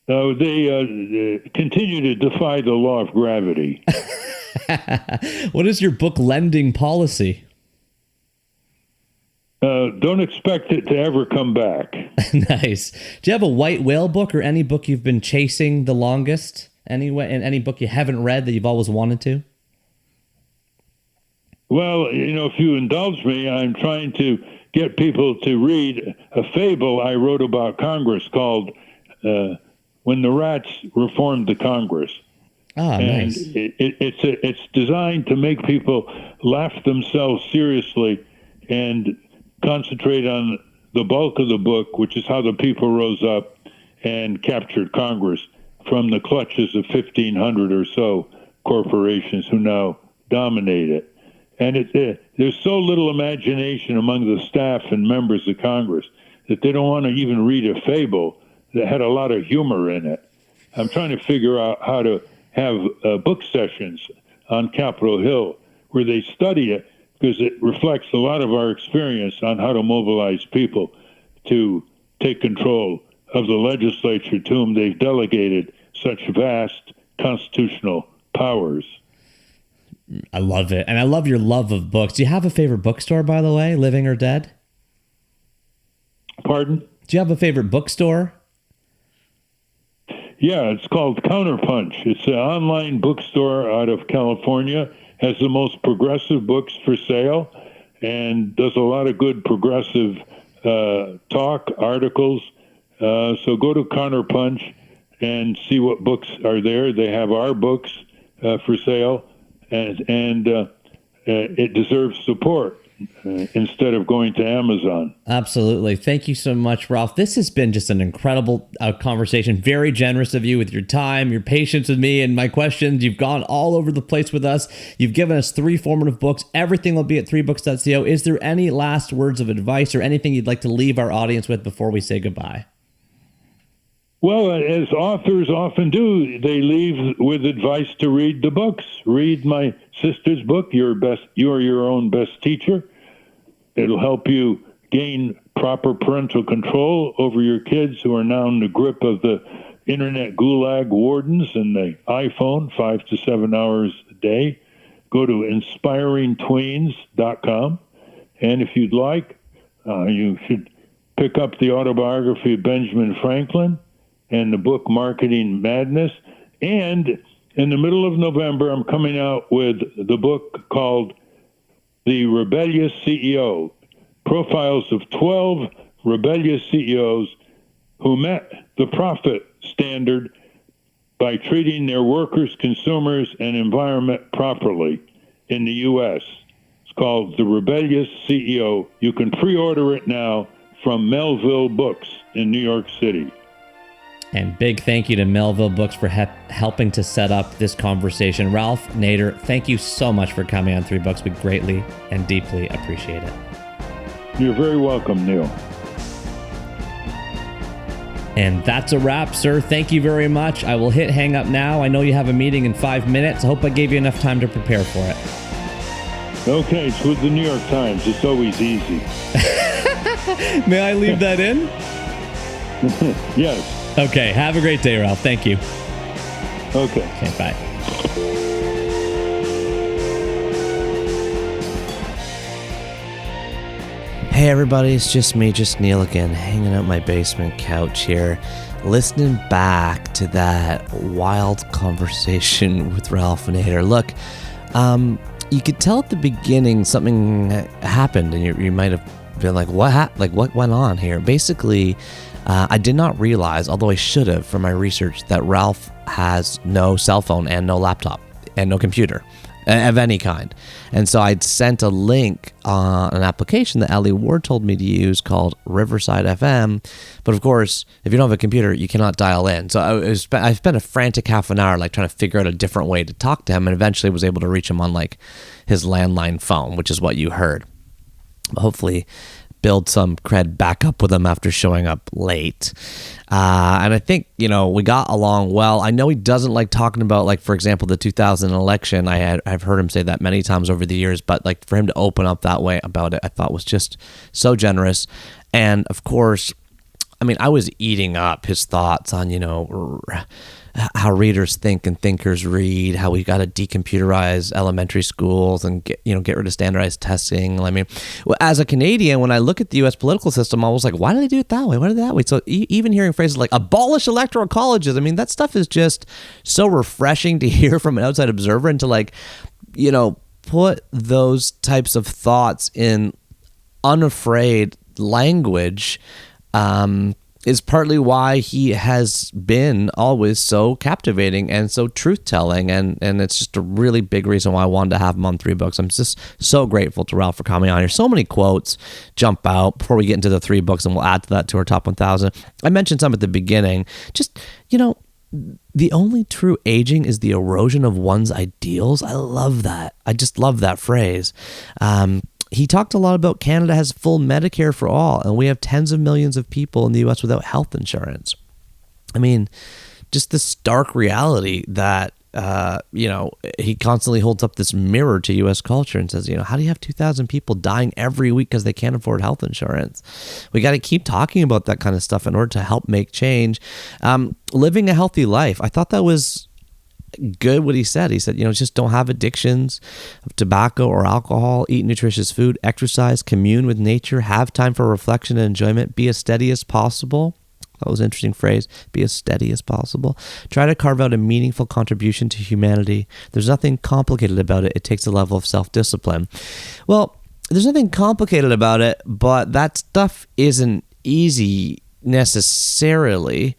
They continue to defy the law of gravity. What is your book lending policy? Don't expect it to ever come back. Nice. Do you have a white whale book or any book you've been chasing the longest? Anyway, and any book you haven't read that you've always wanted to? Well, if you indulge me, I'm trying to get people to read a fable I wrote about Congress called When the Rats Reformed the Congress. Ah, and nice. It's designed to make people laugh themselves seriously and concentrate on the bulk of the book, which is how the people rose up and captured Congress from the clutches of 1,500 or so corporations who now dominate it. And there's so little imagination among the staff and members of Congress that they don't want to even read a fable that had a lot of humor in it. I'm trying to figure out how to have book sessions on Capitol Hill where they study it, because it reflects a lot of our experience on how to mobilize people to take control of the legislature to whom they've delegated such vast constitutional powers. I love it. And I love your love of books. Do you have a favorite bookstore, by the way, living or dead? Pardon? Do you have a favorite bookstore? Yeah, it's called Counterpunch. It's an online bookstore out of California, has the most progressive books for sale, and does a lot of good progressive talk, articles. So go to Counterpunch and see what books are there. They have our books for sale, and it deserves support instead of going to Amazon. Absolutely. Thank you so much, Ralph. This has been just an incredible conversation. Very generous of you with your time, your patience with me and my questions. You've gone all over the place with us. You've given us 3 formative books. Everything will be at 3books.co. Is there any last words of advice or anything you'd like to leave our audience with before we say goodbye? Well, as authors often do, they leave with advice to read the books. Read my sister's book, You Are Your Own Best Teacher. It'll help you gain proper parental control over your kids who are now in the grip of the internet gulag wardens and the iPhone 5 to 7 hours a day. Go to inspiringtweens.com. And if you'd like, you should pick up the autobiography of Benjamin Franklin and the book Marketing Madness. And in the middle of November, I'm coming out with the book called The Rebellious CEO, profiles of 12 rebellious CEOs who met the profit standard by treating their workers, consumers, and environment properly in the U.S. It's called The Rebellious CEO. You can pre-order it now from Melville Books in New York City. And big thank you to Melville Books for helping to set up this conversation. Ralph Nader, thank you so much for coming on 3 Books. We greatly and deeply appreciate it. You're very welcome, Neil. And that's a wrap, sir. Thank you very much. I will hit hang up now. I know you have a meeting in 5 minutes. I hope I gave you enough time to prepare for it. Okay, it's with the New York Times. It's always easy. May I leave that in? Yes. Okay, have a great day, Ralph. Thank you. Okay. Okay, bye. Hey everybody, it's just me, just Neil again, hanging out my basement couch here, listening back to that wild conversation with Ralph Nader. Look, you could tell at the beginning something happened, and you might have been like, what went on here? Basically, I did not realize, although I should have from my research, that Ralph has no cell phone and no laptop and no computer of any kind. And so I'd sent a link on an application that Ellie Ward told me to use called Riverside FM. But of course, if you don't have a computer, you cannot dial in. So I spent a frantic half an hour trying to figure out a different way to talk to him, and eventually was able to reach him on his landline phone, which is what you heard. Hopefully build some cred back up with him after showing up late. And I think, we got along well. I know he doesn't like talking about, for example, the 2000 election. I've heard him say that many times over the years, but for him to open up that way about it, I thought was just so generous. And of course, I mean, I was eating up his thoughts on, how readers think and thinkers read, how we got to decomputerize elementary schools and get rid of standardized testing. I mean, as a Canadian, when I look at the U.S. political system, I was like, why do they do it that way? Why do they that way? So even hearing phrases like abolish electoral colleges, I mean, that stuff is just so refreshing to hear from an outside observer, and to put those types of thoughts in unafraid language is partly why he has been always so captivating and so truth-telling, and it's just a really big reason why I wanted to have him on 3 Books. I'm just so grateful to Ralph for coming on here. So many quotes jump out before we get into the 3 books, and we'll add to that to our top 1,000. I mentioned some at the beginning. Just, the only true aging is the erosion of one's ideals. I love that. I just love that phrase. He talked a lot about Canada has full Medicare for all, and we have tens of millions of people in the U.S. without health insurance. I mean, just the stark reality that, he constantly holds up this mirror to U.S. culture and says, how do you have 2,000 people dying every week because they can't afford health insurance? We got to keep talking about that kind of stuff in order to help make change. Living a healthy life. I thought that was good what he said. He said, just don't have addictions of tobacco or alcohol, eat nutritious food, exercise, commune with nature, have time for reflection and enjoyment, be as steady as possible. That was an interesting phrase. Be as steady as possible. Try to carve out a meaningful contribution to humanity. There's nothing complicated about it. It takes a level of self-discipline. Well, there's nothing complicated about it, but that stuff isn't easy necessarily.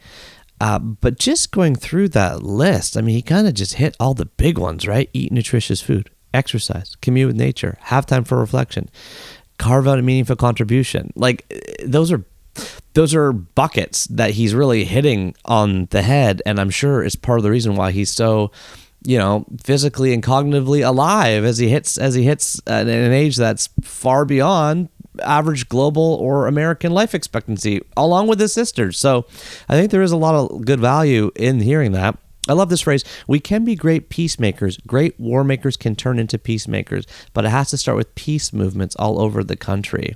But just going through that list, I mean, he kind of just hit all the big ones, right? Eat nutritious food, exercise, commune with nature, have time for reflection, carve out a meaningful contribution. Like, those are buckets that he's really hitting on the head, and I'm sure is part of the reason why he's so, physically and cognitively alive as he hits an age that's far beyond average global or American life expectancy, along with his sisters. So I think there is a lot of good value in hearing that. I love this phrase. We can be great peacemakers. Great war makers can turn into peacemakers, but it has to start with peace movements all over the country.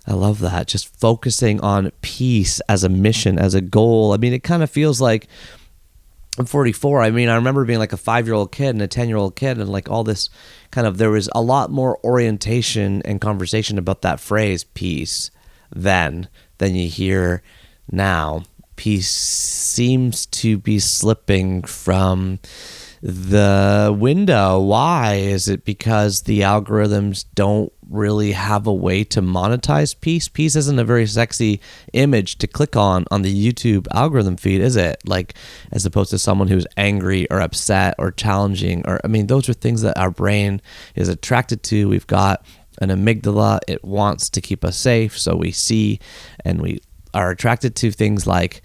I love that. Just focusing on peace as a mission, as a goal. I mean, it kind of feels like I'm 44. I mean, I remember being like a 5-year-old kid and a 10-year-old kid, and like all this kind of, there was a lot more orientation and conversation about that phrase peace than you hear now. Peace seems to be slipping from the window. Why? Is it because the algorithms don't really have a way to monetize peace? Peace isn't a very sexy image to click on the YouTube algorithm feed, is it? Like, as opposed to someone who's angry or upset or challenging, or, I mean, those are things that our brain is attracted to. We've got an amygdala. It wants to keep us safe. So we see and we are attracted to things like,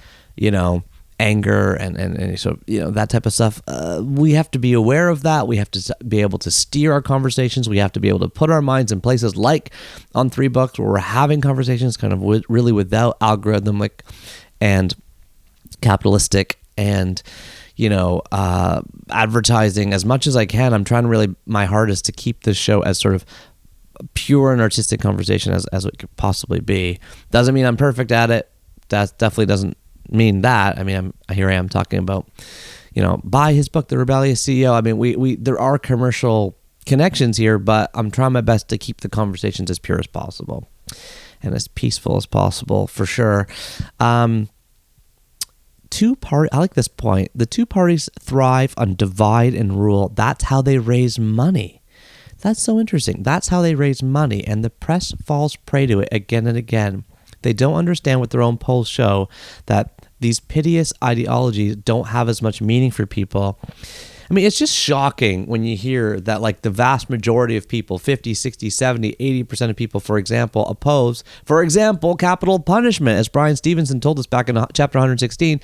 anger and so that type of stuff. We have to be aware of that. We have to be able to steer our conversations. We have to be able to put our minds in places like on 3 Books where we're having conversations kind of really without algorithmic and capitalistic and advertising. As much as I can, I'm trying really my hardest to keep this show as sort of pure and artistic conversation as it could possibly be. Doesn't mean I'm perfect at it. That definitely doesn't mean that. I mean, here I am talking about, buy his book, The Rebellious CEO. I mean, we there are commercial connections here, but I'm trying my best to keep the conversations as pure as possible and as peaceful as possible, for sure. I like this point. The two parties thrive on divide and rule. That's how they raise money. That's so interesting. That's how they raise money, and the press falls prey to it again and again. They don't understand what their own polls show, that these piteous ideologies don't have as much meaning for people. I mean, it's just shocking when you hear that, like, the vast majority of people, 50, 60, 70, 80% of people, for example, oppose, capital punishment, as Brian Stevenson told us back in chapter 116,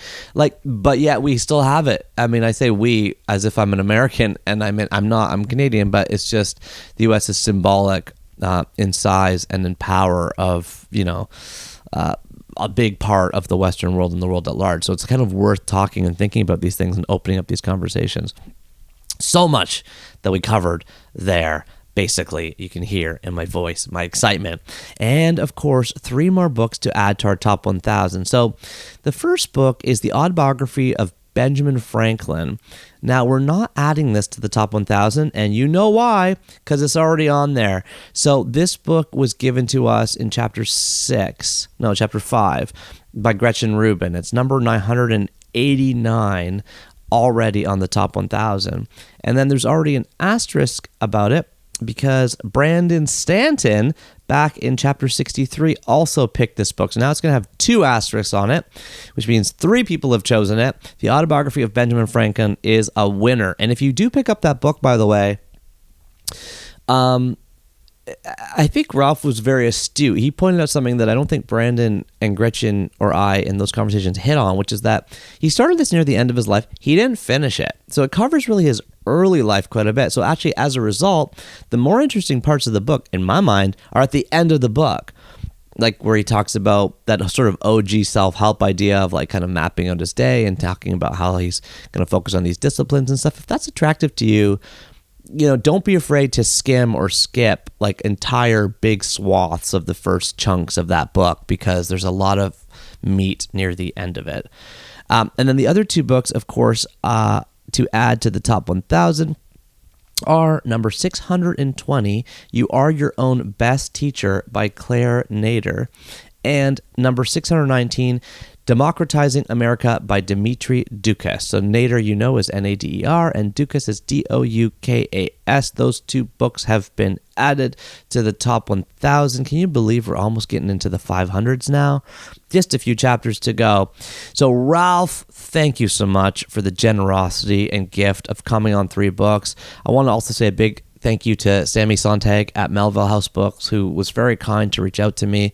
but yet we still have it. I mean, I say we as if I'm an American, and I'm not, I'm Canadian, but it's just the U.S. is symbolic in size and in power of, a big part of the Western world and the world at large. So it's kind of worth talking and thinking about these things and opening up these conversations. So much that we covered there. basically, you can hear in my voice, my excitement. And of course, 3 more books to add to our top 1,000. So the first book is The Autobiography of Benjamin Franklin. Now, we're not adding this to the top 1,000, and you know why, because it's already on there. So this book was given to us in chapter 5 by Gretchen Rubin. It's number 989 already on the top 1,000. And then there's already an asterisk about it because Brandon Stanton back in chapter 63 also picked this book. So now it's going to have 2 asterisks on it, which means 3 people have chosen it. The Autobiography of Benjamin Franklin is a winner. And if you do pick up that book, by the way, I think Ralph was very astute. He pointed out something that I don't think Brandon and Gretchen or I in those conversations hit on, which is that he started this near the end of his life. He didn't finish it. So it covers really his early life quite a bit. So actually, as a result, the more interesting parts of the book, in my mind, are at the end of the book. Like where he talks about that sort of OG self-help idea of like kind of mapping out his day and talking about how he's going to focus on these disciplines and stuff. If that's attractive to you, don't be afraid to skim or skip like entire big swaths of the first chunks of that book because there's a lot of meat near the end of it. And then the other 2 books, of course, to add to the top 1,000 are number 620, You Are Your Own Best Teacher by Claire Nader, and number 619, Democratizing America by Dimitri Dukas. So Nader, is Nader, and Dukas is Doukas. Those 2 books have been added to the top 1,000. Can you believe we're almost getting into the 500s now? Just a few chapters to go. So Ralph, thank you so much for the generosity and gift of coming on 3 books. I want to also say a big thank you to Sammy Sontag at Melville House Books, who was very kind to reach out to me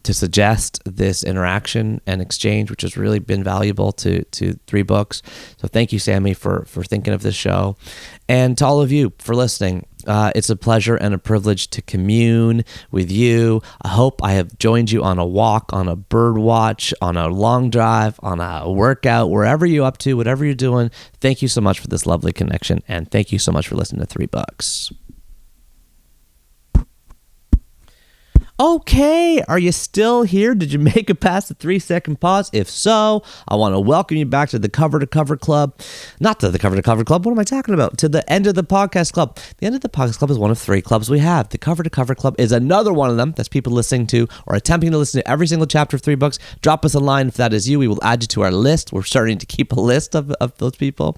to suggest this interaction and exchange, which has really been valuable to 3 books. So thank you, Sammy, for thinking of this show. And to all of you for listening. It's a pleasure and a privilege to commune with you. I hope I have joined you on a walk, on a bird watch, on a long drive, on a workout, wherever you're up to, whatever you're doing. Thank you so much for this lovely connection, and thank you so much for listening to 3 Books. Okay, are you still here? Did you make it past the 3-second pause? If so, I want to welcome you back to the Cover to Cover Club. Not to the Cover to Cover Club. What am I talking about? To the End of the Podcast Club. The End of the Podcast Club is one of 3 clubs we have. The Cover to Cover Club is another one of them. That's people listening to or attempting to listen to every single chapter of 3 books. Drop us a line if that is you. We will add you to our list. We're starting to keep a list of those people.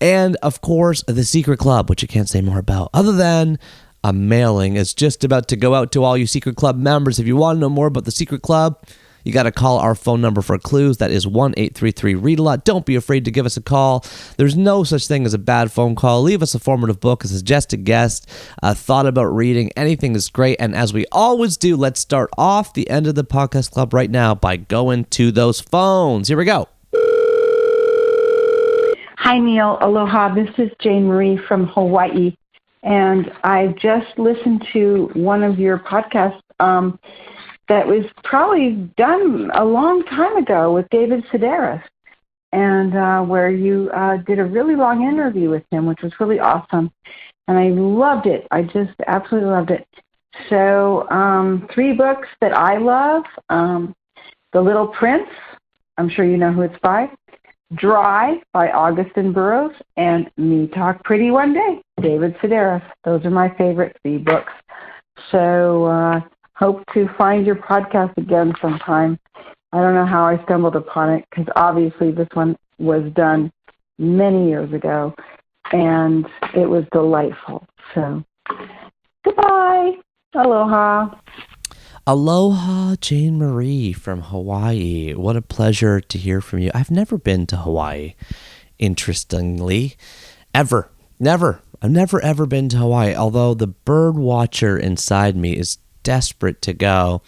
And, of course, the Secret Club, which you can't say more about, other than a mailing is just about to go out to all you Secret Club members. If you want to know more about the Secret Club, you got to call our phone number for clues. That is 1-833-READ-A-LOT. Don't be afraid to give us a call. There's no such thing as a bad phone call. Leave us a formative book, a suggested guest, a thought about reading. Anything is great. And as we always do, let's start off the End of the Podcast Club right now by going to those phones. Here we go. Hi, Neil. Aloha. This is Jane Marie from Hawaii. And I just listened to one of your podcasts that was probably done a long time ago with David Sedaris, and where you did a really long interview with him, which was really awesome. And I loved it. I just absolutely loved it. So 3 books that I love, The Little Prince, I'm sure you know who it's by, Dry by Augustin Burroughs, and Me Talk Pretty One Day, David Sedaris. Those are my favorite 3 books. So hope to find your podcast again sometime. I don't know how I stumbled upon it because obviously this one was done many years ago, and it was delightful. So goodbye. Aloha. Aloha, Jane Marie from Hawaii. What a pleasure to hear from you. I've never been to Hawaii, interestingly. Ever. Never. I've never, ever been to Hawaii, although the bird watcher inside me is desperate to go.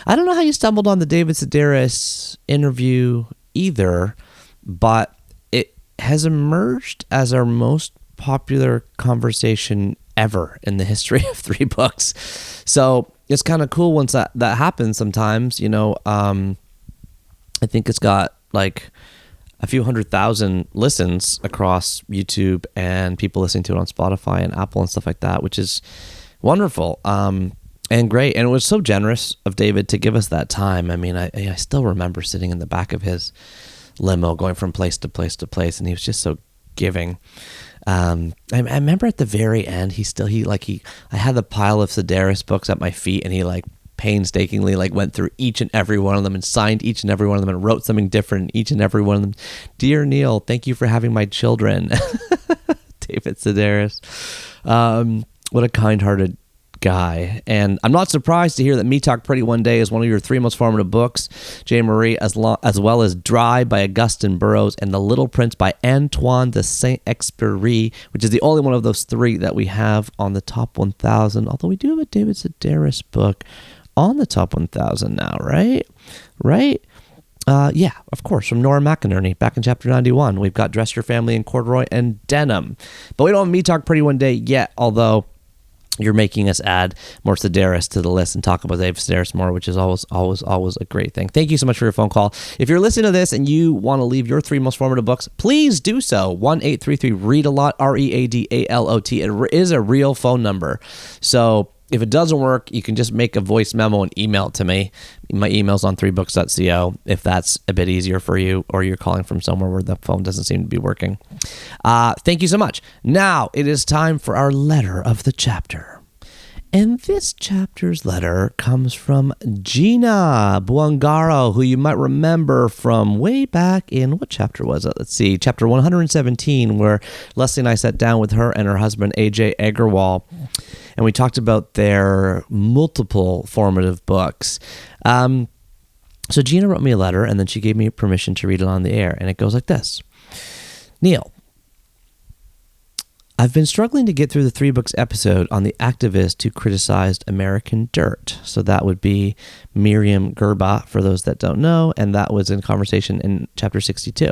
I don't know how you stumbled on the David Sedaris interview either, but it has emerged as our most popular conversation ever in the history of 3 books. So it's kind of cool once that happens sometimes, I think it's got like a few 100,000 listens across YouTube and people listening to it on Spotify and Apple and stuff like that, which is wonderful and great. And it was so generous of David to give us that time. I mean, I still remember sitting in the back of his limo going from place to place to place, and he was just so giving. I remember at the very end, I had the pile of Sedaris books at my feet, and he like painstakingly like went through each and every one of them and signed each and every one of them and wrote something different in each and every one of them. Dear Neil, thank you for having my children. David Sedaris. What a kind-hearted guy. And I'm not surprised to hear that Me Talk Pretty One Day is one of your 3 most formative books, Jane Marie, as well as Dry by Augustin Burroughs and The Little Prince by Antoine de Saint-Exupéry, which is the only one of those 3 that we have on the top 1,000, although we do have a David Sedaris book on the top 1,000 now, right? Yeah, of course, from Nora McInerney, back in chapter 91. We've got Dress Your Family in Corduroy and Denim. But we don't have Me Talk Pretty One Day yet, although you're making us add more Sedaris to the list and talk about David Sedaris more, which is always a great thing. Thank you so much for your phone call. If you're listening to this and you want to leave your 3 most formative books, please do so. 1-833-READ-A-LOT, READALOT. It is a real phone number. So if it doesn't work, you can just make a voice memo and email it to me. My email's on 3books.co if that's a bit easier for you, or you're calling from somewhere where the phone doesn't seem to be working. Thank you so much. Now it is time for our letter of the chapter. And this chapter's letter comes from Gina Buangaro, who you might remember from way back in, what chapter was it? Let's see, chapter 117, where Leslie and I sat down with her and her husband, AJ Agarwal, and we talked about their multiple formative books. So Gina wrote me a letter, and then she gave me permission to read it on the air, and it goes like this. Neil, I've been struggling to get through the 3 Books episode on the activist who criticized American Dirt. So that would be Miriam Gerba, for those that don't know, and that was in conversation in chapter 62.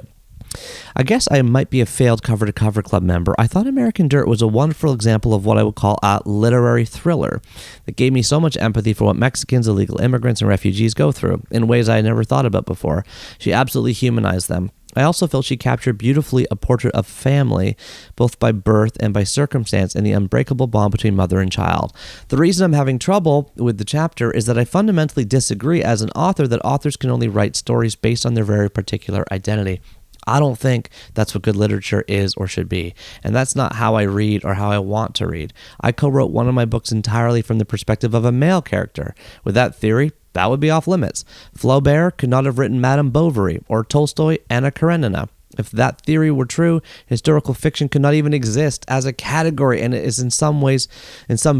I guess I might be a failed Cover to Cover Club member. I thought American Dirt was a wonderful example of what I would call a literary thriller that gave me so much empathy for what Mexicans, illegal immigrants, and refugees go through in ways I had never thought about before. She absolutely humanized them. I also felt she captured beautifully a portrait of family, both by birth and by circumstance, and the unbreakable bond between mother and child. The reason I'm having trouble with the chapter is that I fundamentally disagree as an author that authors can only write stories based on their very particular identity. I don't think that's what good literature is or should be, and that's not how I read or how I want to read. I co-wrote one of my books entirely from the perspective of a male character. With that theory, that would be off limits. Flaubert could not have written Madame Bovary or Tolstoy Anna Karenina. If that theory were true, historical fiction could not even exist as a category, and it is in some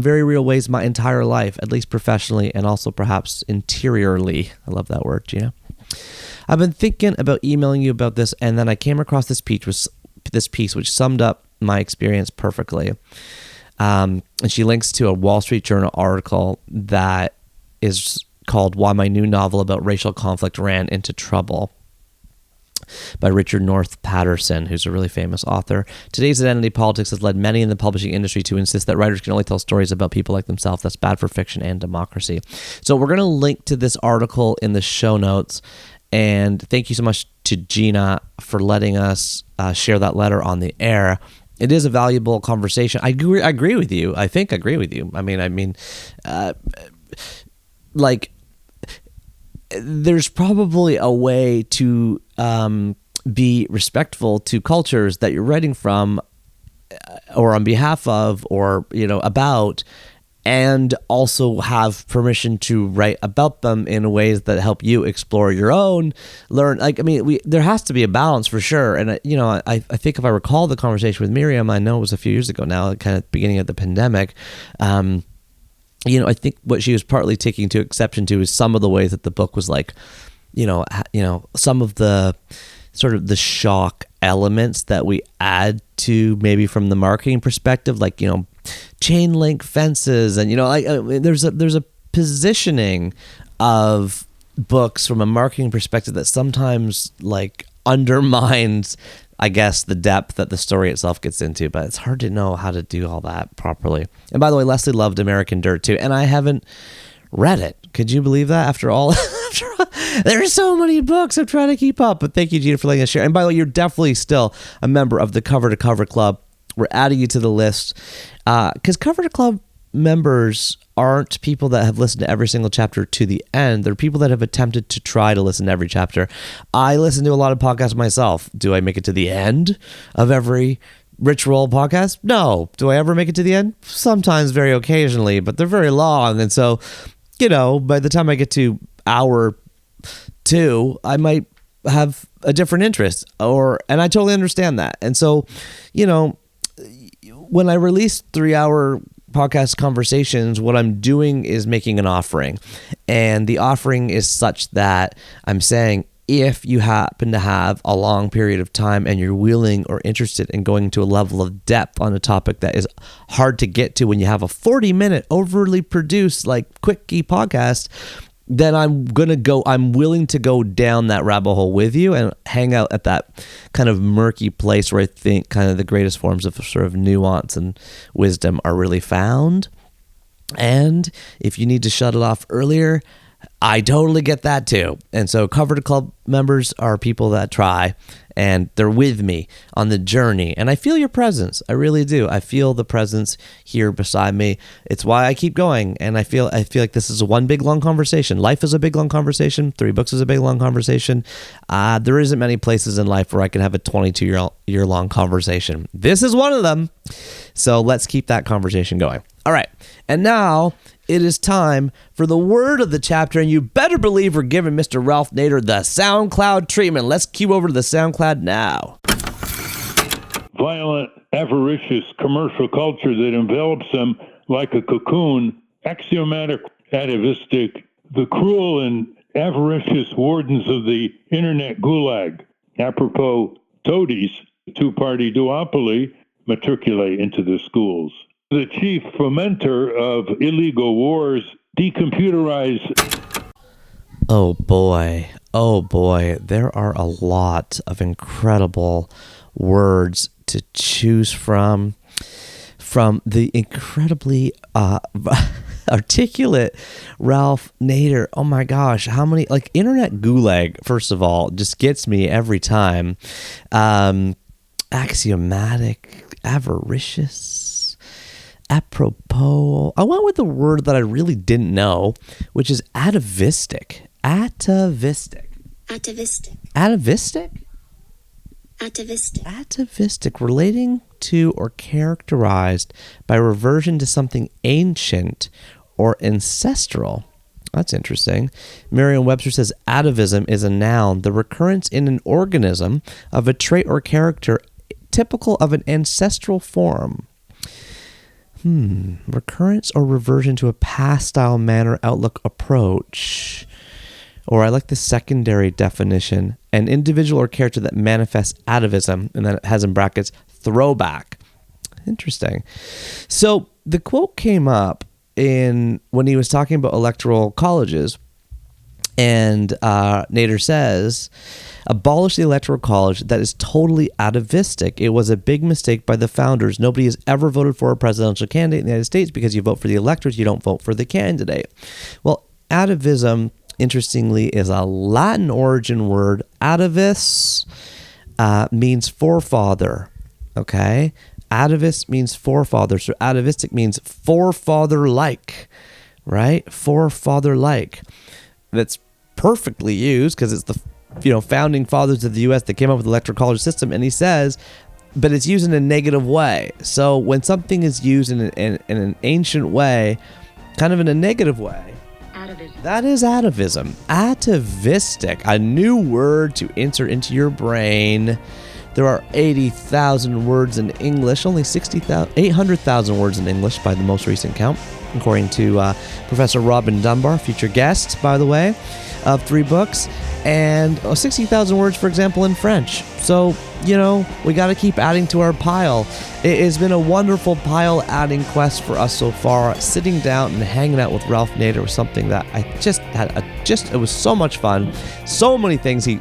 very real ways, my entire life, at least professionally and also perhaps interiorly. I love that word, Gina. I've been thinking about emailing you about this, and then I came across this piece which summed up my experience perfectly. And she links to a Wall Street Journal article that is called Why My New Novel About Racial Conflict Ran into Trouble by Richard North Patterson, who's a really famous author. Today's identity politics has led many in the publishing industry to insist that writers can only tell stories about people like themselves. That's bad for fiction and democracy. So we're going to link to this article in the show notes. And thank you so much to Gina for letting us share that letter on the air. It is a valuable conversation. I agree with you. I agree with you. I mean, there's probably a way to be respectful to cultures that you're writing from or on behalf of or, about, and also have permission to write about them in ways that help you explore your own, learn. There has to be a balance for sure. And, I think if I recall the conversation with Miriam, I know it was a few years ago now, kind of beginning of the pandemic, I think what she was partly taking to exception to is some of the ways that the book was like, some of the sort of the shock elements that we add to maybe from the marketing perspective, like, chain link fences and, there's a positioning of books from a marketing perspective that sometimes like undermines, I guess, the depth that the story itself gets into, but it's hard to know how to do all that properly. And by the way, Leslie loved American Dirt too, and I haven't read it. Could you believe that after all There's so many books. I'm trying to keep up. But thank you, Gina, for letting us share. And by the way, you're definitely still a member of the Cover to Cover Club. We're adding you to the list because Cover to Club members aren't people that have listened to every single chapter to the end. They're people that have attempted to try to listen to every chapter. I listen to a lot of podcasts myself. Do I make it to the end of every Rich Roll podcast? No. Do I ever make it to the end? Sometimes, very occasionally, but they're very long. And so, by the time I get to hour 2, I might have a different interest and I totally understand that. And so, when I release 3-hour podcast conversations, what I'm doing is making an offering. And the offering is such that I'm saying, if you happen to have a long period of time and you're willing or interested in going to a level of depth on a topic that is hard to get to when you have a 40-minute overly produced, quickie podcast, then I'm willing to go down that rabbit hole with you and hang out at that kind of murky place where I think kind of the greatest forms of sort of nuance and wisdom are really found. And if you need to shut it off earlier, I totally get that too. And so Cover to Club members are people that try, and they're with me on the journey. And I feel your presence. I really do. I feel the presence here beside me. It's why I keep going. And I feel like this is one big long conversation. Life is a big long conversation. 3 books is a big long conversation. There isn't many places in life where I can have a 22-year long conversation. This is one of them. So let's keep that conversation going. All right. And now it is time for the word of the chapter, and you better believe we're giving Mr. Ralph Nader the SoundCloud treatment. Let's cue over to the SoundCloud now. Violent, avaricious commercial culture that envelops them like a cocoon, axiomatic, atavistic, the cruel and avaricious wardens of the internet gulag, apropos toadies, two-party duopoly, matriculate into the schools. The chief fomenter of illegal wars, decomputerize. Oh boy, there are a lot of incredible words to choose from the incredibly articulate Ralph Nader. Oh my gosh, how many, internet gulag, first of all, just gets me every time. Axiomatic, avaricious, apropos. I went with a word that I really didn't know, which is atavistic. Atavistic, relating to or characterized by reversion to something ancient or ancestral. That's interesting. Merriam-Webster says atavism is a noun, the recurrence in an organism of a trait or character typical of an ancestral form. Recurrence or reversion to a past style, manner, outlook, approach. Or I like the secondary definition, an individual or character that manifests atavism, and then it has in brackets throwback. Interesting. So the quote came up when he was talking about electoral colleges, and Nader says, abolish the electoral college. That is totally atavistic. It was a big mistake by the founders. Nobody has ever voted for a presidential candidate in the United States because you vote for the electors, you don't vote for the candidate. Well, atavism, interestingly, is a Latin origin word. Atavis means forefather. Okay? Atavis means forefather. So atavistic means forefather-like, right? Forefather-like. That's perfectly used because it's the founding fathers of the U.S. that came up with the electoral college system. And he says, but it's used in a negative way. So when something is used in an ancient way, kind of in a negative way, atavism. That is atavism. Atavistic, a new word to insert into your brain. There are 80,000 words in English, only 800,000 words in English by the most recent count, according to Professor Robin Dunbar, future guest, by the way, of 3 books, and 60,000 words, for example, in French. So, we got to keep adding to our pile. It has been a wonderful pile-adding quest for us so far. Sitting down and hanging out with Ralph Nader was something that I it was so much fun. So many things he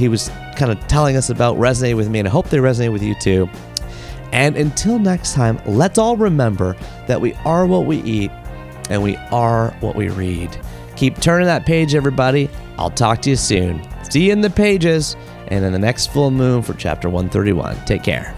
was kind of telling us about resonated with me, and I hope they resonate with you too. And until next time, let's all remember that we are what we eat and we are what we read. Keep turning that page, everybody. I'll talk to you soon. See you in the pages and in the next full moon for chapter 131. Take care.